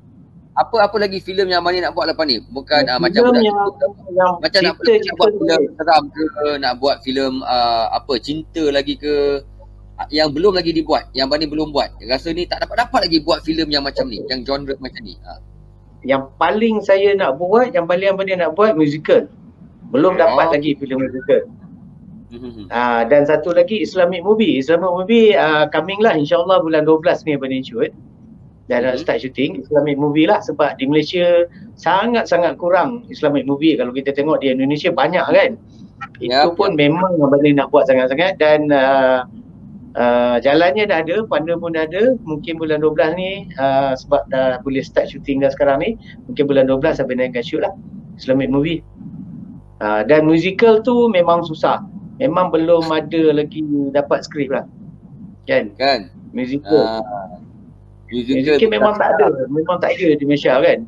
Apa lagi filem yang Abang Din nak buat lepas ni? Bukan macam Budak Kripto. Macam nak buat filem seram ke, nak buat filem cinta lagi ke, yang belum lagi dibuat, yang Abang Din belum buat. Rasa ni tak dapat lagi buat filem yang macam ni, yang genre macam ni. Yang paling saya nak buat, yang paling Abang Din nak buat musical. Belum dapat lagi filem musical. Dan satu lagi Islamic movie. Coming lah, insyaAllah bulan 12 ni Abang Din shoot. Dan start shooting Islamic movie lah, sebab di Malaysia sangat-sangat kurang Islamic movie. Kalau kita tengok di Indonesia banyak kan. Itu pun memang Abang Din nak buat sangat-sangat. Dan jalannya dah ada, funda pun dah ada. Mungkin bulan 12 ni sebab dah boleh start shooting dah sekarang ni, mungkin bulan 12 Abang Din akan shoot lah Islamic movie. Dan musical tu memang susah. Memang belum ada lagi dapat skrip lah. Kan? Musical. Musical memang tak ada di Malaysia kan.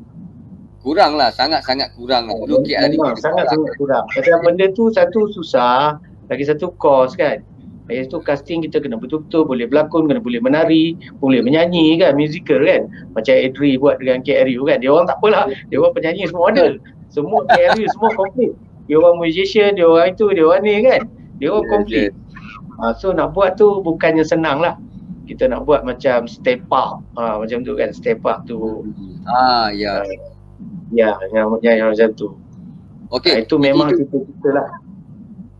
Kurang lah, sangat-sangat kurang lah. Dulu sangat-sangat kurang. Pasal benda tu satu susah, lagi satu kos kan. Lagi satu casting kita kena betul-betul boleh berlakon, kena boleh menari, boleh menyanyi kan, musical kan. Macam Adri buat dengan KRU kan. Dia orang tak apalah, dia orang penyanyi semua ada. Semua KRU semua komplit. Dia orang musician, dia orang itu, dia orang ni kan. Dia orang komplit. So nak buat tu bukannya senang lah. Kita nak buat macam step up, macam tu kan, step up tu. Ya, yang macam tu. Okey. Itu memang kita lah.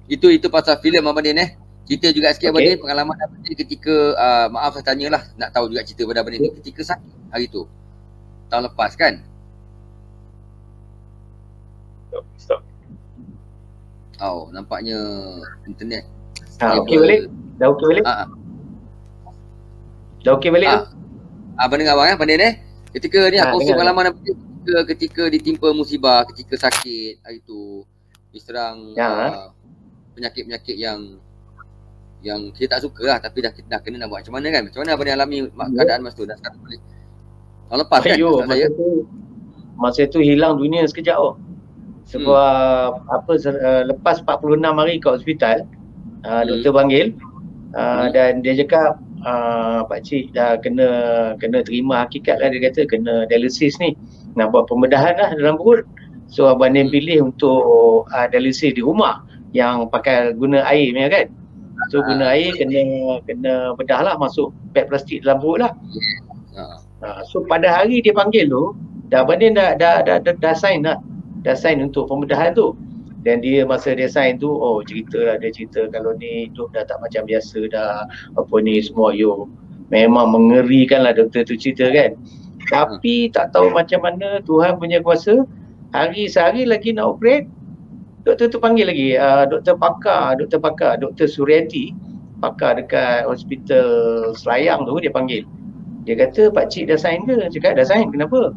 Itu pasal filem Abang Din Cerita juga sikit Abang Din, pengalaman Abang Din ketika maaf saya tanyalah, nak tahu juga cerita pada Abang Din ketika sakit hari tu. Tahun lepas kan? Stop. Oh, nampaknya internet. Okey balik? Dah okey balik? Dah okey balik tu? Abang dengar abang Abang Din ketika ni aku kongsi pengalaman Abang Din ketika ditimpa musibah, ketika sakit hari tu, diserang penyakit-penyakit yang kita tak suka lah, tapi dah kena nak buat macam mana kan? Macam mana Abang Din alami keadaan masa tu? Dah sekarang boleh tahun lepas kan? Masa tu hilang dunia sekejap sebab lepas 46 hari kat hospital, doktor panggil dan dia cakap pakcik dah kena terima hakikat lah, dia kata kena dialisis ni, nak buat pembedahan lah dalam perut. So Abang Din pilih untuk dialisis di rumah yang pakai guna air punya kan. So guna air kena bedah lah, masuk pad plastik dalam perut lah. So pada hari dia panggil tu, Abang Din dah sign dah. Dah sign untuk pembedahan tu. Dan dia masa dia sign tu, dia cerita kalau ni hidup dah tak macam biasa dah, apa ni semua memang mengerikan lah doktor tu cerita kan. Tapi tak tahu macam mana Tuhan punya kuasa, sehari lagi nak operate, doktor tu panggil lagi, doktor pakar, Dr. Suryati, pakar dekat hospital Selayang tu, dia panggil. Dia kata, pakcik dah sign ke? Cakap, dah sign, kenapa?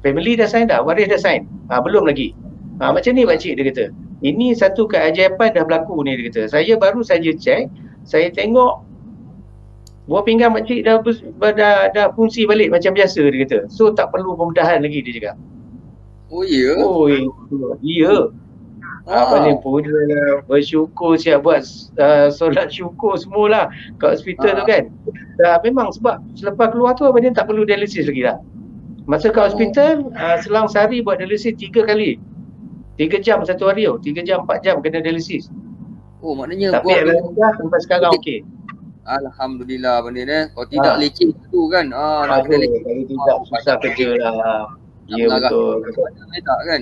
Family dah sign dah, waris dah sign. Belum lagi. Macam ni pakcik, dia kata. Ini satu keajaiban dah berlaku ni, dia kata. Saya baru saja check, saya tengok buah pinggang makcik dah fungsi balik macam biasa, dia kata. So tak perlu pembedahan lagi, dia cakap. Oh ya? Oh iya. Paling puja lah, bersyukur siap buat solat syukur semualah kat hospital tu kan. Memang sebab selepas keluar tu abang dia tak perlu dialisis lagi dah. Masa kat hospital, selang sehari buat dialisis 3 kali. 3 jam satu hari tau, 3 jam, 4 jam kena dialisis. Oh maknanya tapi alhamdulillah sampai sekarang okey. Alhamdulillah benda ni. Kalau tidak leceh tu kan. Nak kena leceh. Kalau tidak susah kerja lah. Ya betul. Tak kan?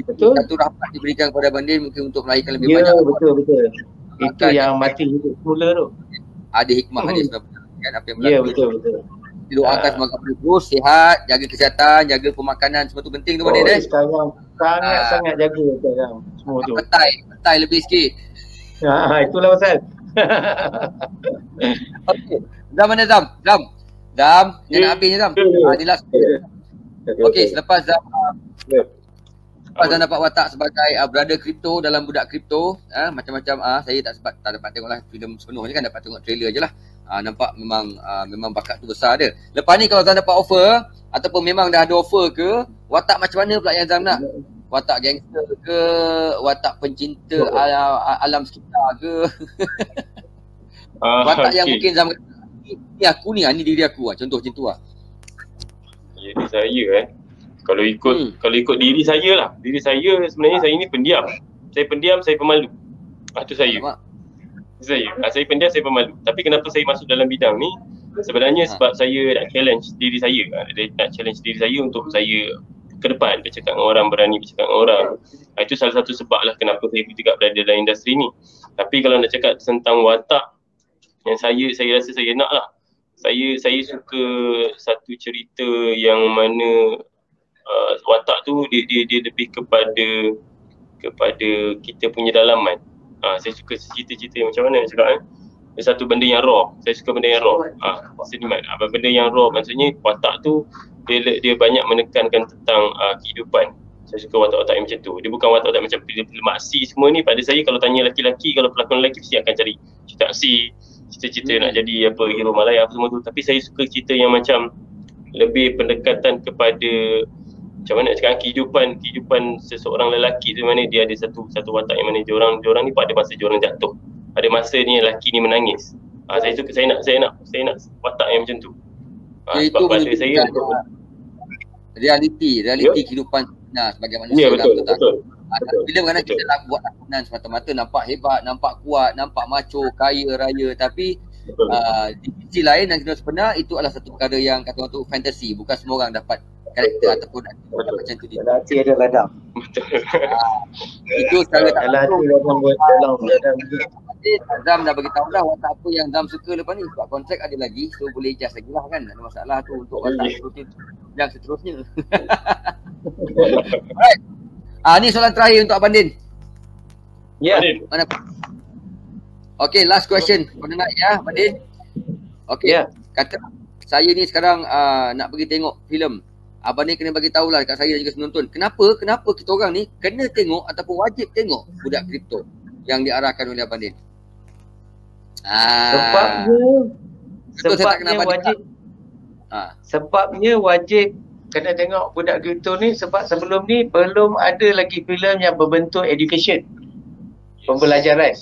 Betul. Satu rahmat diberikan kepada Bandin mungkin untuk melahirkan lebih banyak. Ya betul. Itu yang mati hidup semula tu. Ada hikmah ada sebab kan apa yang berlaku. Ya betul. Didoakan semoga terus sihat, jaga kesihatan, jaga pemakanan, semua tu penting tu Bandin. Sekarang sangat jaga sekarang semua tu. Petai lebih sikit. Itulah pasal. Okey. Zam mana Zam? Zam, dia nak habis je Zam. Ni last. Okey, selepas Zam dapat watak sebagai brother kripto dalam budak kripto, macam-macam saya tak dapat tengoklah filem sepenuhnya kan, dapat tengok trailer je lah. Nampak memang bakat tu besar dia. Lepas ni kalau Zam dapat offer ataupun memang dah ada offer ke, watak macam mana pula yang Zam nak? Watak gangster ke, watak pencinta alam sekitar ke? Watak yang mungkin Zam kata, ni aku ni diri aku contoh macam tu lah. Diri saya kalau ikut diri saya lah. Diri saya sebenarnya saya ni pendiam. Saya pendiam, saya pemalu. Tu saya. Saya pendiam, saya pemalu. Tapi kenapa saya masuk dalam bidang ni? Sebenarnya sebab saya nak challenge diri saya. Nak challenge diri saya untuk saya ke depan bercakap dengan orang, berani bercakap dengan orang. Itu salah satu sebab lah kenapa saya juga berada dalam industri ni. Tapi kalau nak cakap tentang watak yang saya rasa saya nak lah. Saya suka satu cerita yang mana watak tu dia lebih kepada kita punya dalaman. Saya suka cerita-cerita macam mana nak cakap satu benda yang raw. Saya suka benda yang raw. Seniman. Benda yang raw maksudnya watak tu dia banyak menekankan tentang kehidupan. Saya suka watak-watak yang macam tu. Dia bukan watak-watak macam film aksi semua ni. Pada saya kalau tanya lelaki-lelaki, kalau pelakon lelaki mesti akan cari cerita aksi, cerita-cerita nak jadi hero Malaya apa semua tu. Tapi saya suka cerita yang macam lebih pendekatan kepada macam mana nak cakap kehidupan seseorang lelaki tu, mana dia ada satu watak yang mana diorang ni pada masa diorang jatuh. Ada masa ni lelaki ni menangis. Saya nak watak yang macam tu. Sebab pada saya realiti kehidupan sebagai manusia. Ya betul. Bila kadang kita nak buat lakonan semata-mata nampak hebat, nampak kuat, nampak macho, kaya raya, tapi di sisi lain dan kita sebenar itu adalah satu perkara yang kata orang tu fantasi. Bukan semua orang dapat karakter ataupun macam tu dia. Hati ada ladang. Itu secara tak langsung ladang buat dalam. Zam dah beritahu dah watak apa yang Zam suka lepas ni, sebab kontrak ada lagi, so boleh adjust lagi lah kan. Tak ada masalah tu untuk watak yang seterusnya. Alright. Ni soalan terakhir untuk Abang Din. Ya. Mana? Okay, last question. Kau dengar ya Abang Din. Okay. Kata saya ni sekarang nak pergi tengok filem. Abang Din kena bagi tahulah dekat saya dan juga penonton. Kenapa kita orang ni kena tengok ataupun wajib tengok Budak Kripto yang diarahkan oleh Abang Din? Sebabnya wajib kena tengok Budak Kripto ni sebab sebelum ni belum ada lagi filem yang berbentuk education, pembelajaran.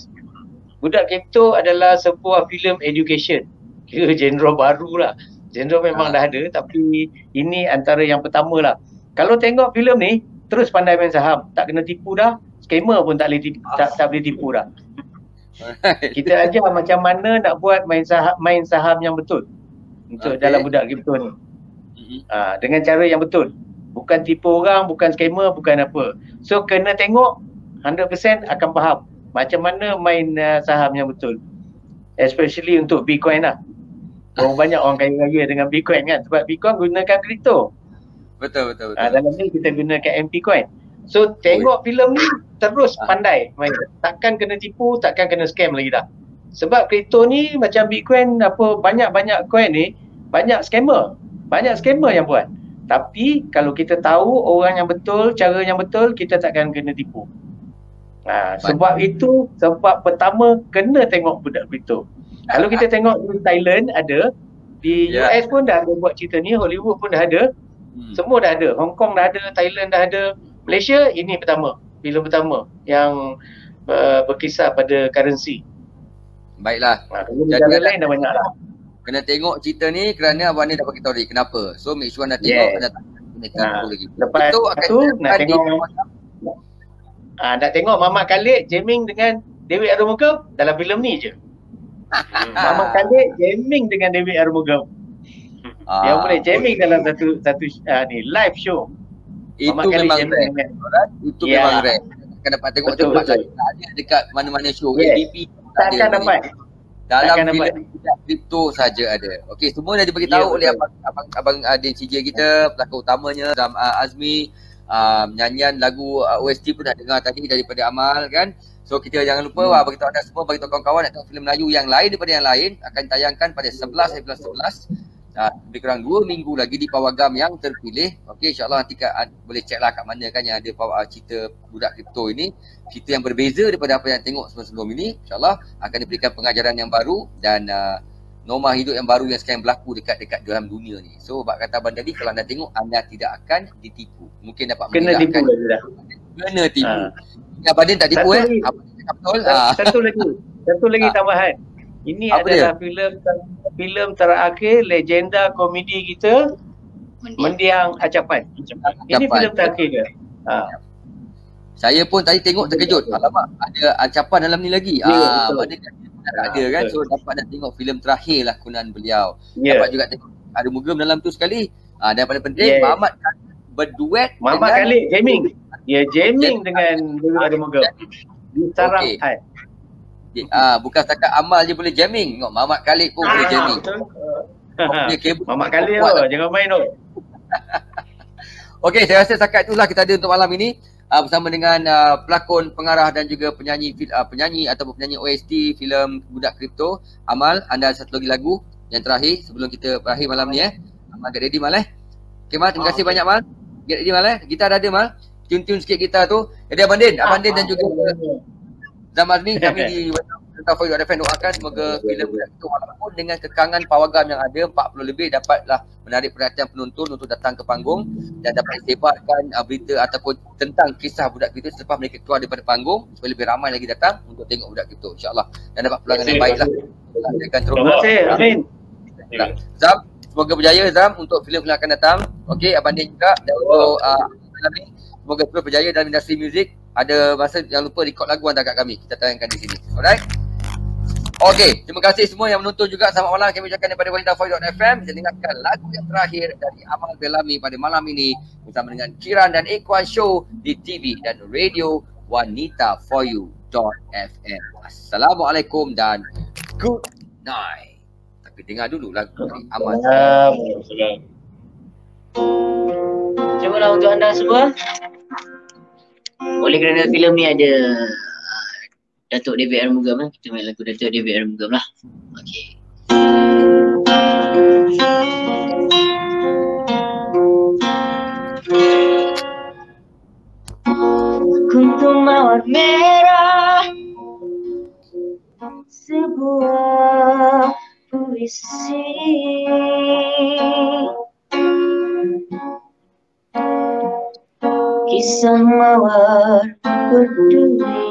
Budak Kripto adalah sebuah filem education. Kira genre baru lah. Genre memang dah ada tapi ini antara yang pertama lah. Kalau tengok filem ni terus pandai main saham, tak kena tipu dah. Scammer pun tak boleh tipu dah. Kita ajar macam mana nak buat main saham yang betul untuk dalam Budak Kripto ni. Dengan cara yang betul. Bukan tipu orang, bukan scammer, bukan apa. So kena tengok 100% akan faham macam mana main saham yang betul. Especially untuk Bitcoin lah. Banyak orang kaya raya dengan Bitcoin kan. Sebab Bitcoin gunakan kripto. Betul. Dalam ni kita gunakan MP Coin. So tengok filem ni terus pandai main. Takkan kena tipu, takkan kena scam lagi dah. Sebab kripto ni macam Bitcoin apa banyak-banyak coin ni banyak scammer. Banyak scammer yang buat. Tapi kalau kita tahu orang yang betul, cara yang betul, kita takkan kena tipu. Sebab itu sebab pertama kena tengok budak kripto. Kalau kita tengok di Thailand ada, di US pun dah ada buat cerita ni, Hollywood pun dah ada. Semua dah ada, Hong Kong dah ada, Thailand dah ada. Malaysia ini pertama, filem pertama yang berkisar pada currency. Baiklah. Negara lain dah banyak lah. Kena tengok cerita ni kerana abang ni dah bagi tahu dia kenapa. So make sure anda tengok kena tengok lagi. Lepas tu nak tengok nak tengok Mamat Khalid jamming dengan Dewi Arumugam dalam filem ni je. Mamat Khalid jamming dengan Dewi Arumugam. Dia boleh jamming dalam satu ni live show. Itu memang rare. Itu memang rare. Akan dapat tengok tempat lain. Tak ada dekat mana-mana show. ABP takkan dapat. Dalam filem kripto saja ada. Okey, semua dah diberitahu oleh abang Adin CJ kita, pelakon utamanya Zam Azmi, nyanyian lagu OST pun dah dengar tadi daripada Amal kan. So kita jangan lupa beritahu anda semua, beritahu kawan-kawan nak tengok filem Melayu yang lain daripada yang lain akan tayangkan pada 11 April 11. Lebih kurang 2 minggu lagi di Pawagam yang terpilih. Okey, insyaAllah nanti boleh check lah kat mana kan yang ada cerita budak kripto ini. Cerita yang berbeza daripada apa yang tengok sebelum ini. InsyaAllah akan diberikan pengajaran yang baru dan norma hidup yang baru yang sekarang berlaku dekat dalam dunia ni. So, bak kata abang tadi, kalau anda tengok, anda tidak akan ditipu. Mungkin dapat kena tipu dah. Kena tipu. Abang Din tak tipu betul. Satu lagi tambahan. Ini adalah filem terakhir legenda komedi kita, Mendiang Acapan. Ini filem terakhir ke? Saya pun tadi tengok terkejut. Alamak, ada Acapan dalam ni lagi. Mana ada kan. So dapat nak tengok filem terakhir lakonan beliau. Dapat juga tengok ada Mugam dalam tu sekali. Dan paling penting Mamat Khalid berduet Mamat Khalid jamming. Dia jamming dengan ada Mugam. Di sarang hat. Bukan setakat Amal je boleh jamming. Tengok Mamat Khalid pun boleh jamming. Mamat Khalid jangan main tu. Okey, saya rasa setakat itulah kita ada untuk malam ini bersama dengan pelakon, pengarah dan juga penyanyi ataupun penyanyi OST filem Budak Kripto. Amal, anda ada satu lagi lagu yang terakhir sebelum kita berakhir malam ni Amal, get ready Mal Okey Mal, terima kasih banyak Mal. Get ready Mal Gitar ada Mal. Tune-tune sikit gitar tu. Jadi Abang Din dan juga Zaman ni kami di FM doakan semoga filem Budak Kripto walaupun dengan kekangan pawagam yang ada 40 lebih dapatlah menarik perhatian penonton untuk datang ke panggung dan dapat disebarkan berita ataupun tentang kisah Budak Kripto selepas mereka keluar daripada panggung supaya lebih ramai lagi datang untuk tengok Budak Kripto insya-Allah dan dapat peluang yang baiklah. Terima kasih. Amin. Zam, semoga berjaya Zam untuk filem yang akan datang. Okey, Abang Din juga dan untuk semoga terus berjaya dalam industri muzik. Ada masa jangan lupa record lagu hantar kat kami. Kita tayangkan di sini. Alright? Okey, terima kasih semua yang menonton juga. Selamat malam kami ucapkan daripada wanitavoice.fm. Kita dengarkan lagu yang terakhir dari Amal Belami pada malam ini bersama dengan Kiran dan Ikhwan Show di TV dan radio wanitavoice.fm. Assalamualaikum dan good night. Tapi dengar dulu lagu dari Amal. Cubalah untuk anda semua. Oleh kerana filem ni ada Datuk David Arumugam kita main lagu Datuk David Arumugam lah. Okey. Kuntum mawar merah, sebuah puisi. Kisah mawar berduri.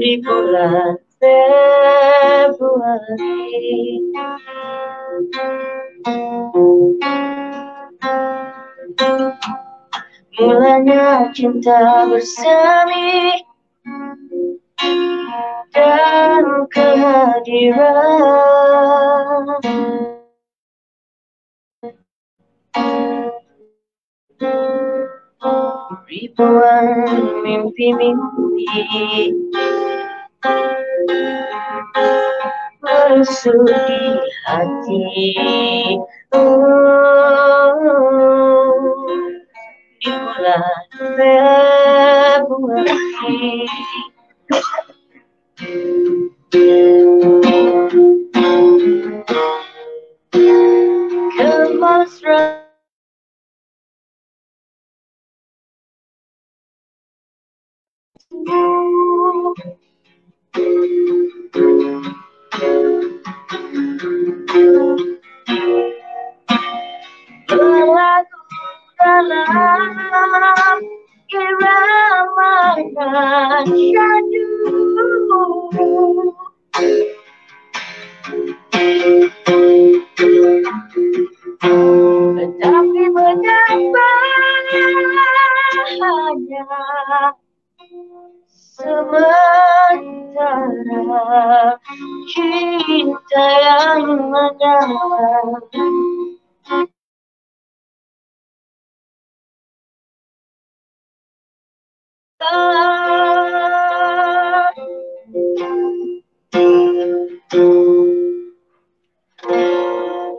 Di bulan Februari mulanya cinta bersemi dan kehadiran ribuan mimpi-mimpi Masuk di hati, di bulan Februari. Kemesraan berlagu dalam irama syadu, tetapi mengapa hanya sementara cinta yang menyala.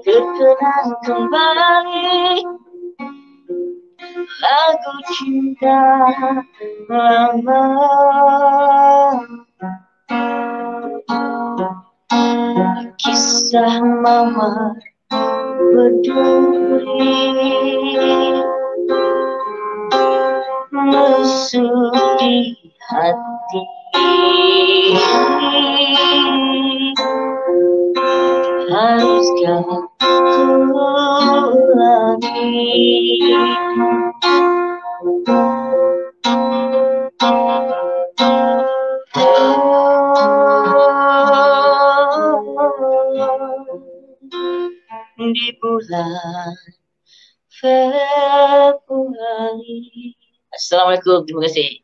Terkenang kembali lagu cinta lama, kisah mawar berduri masuk di hati, haruskah ku ulangi? Di bulan Februari. Assalamualaikum, terima kasih.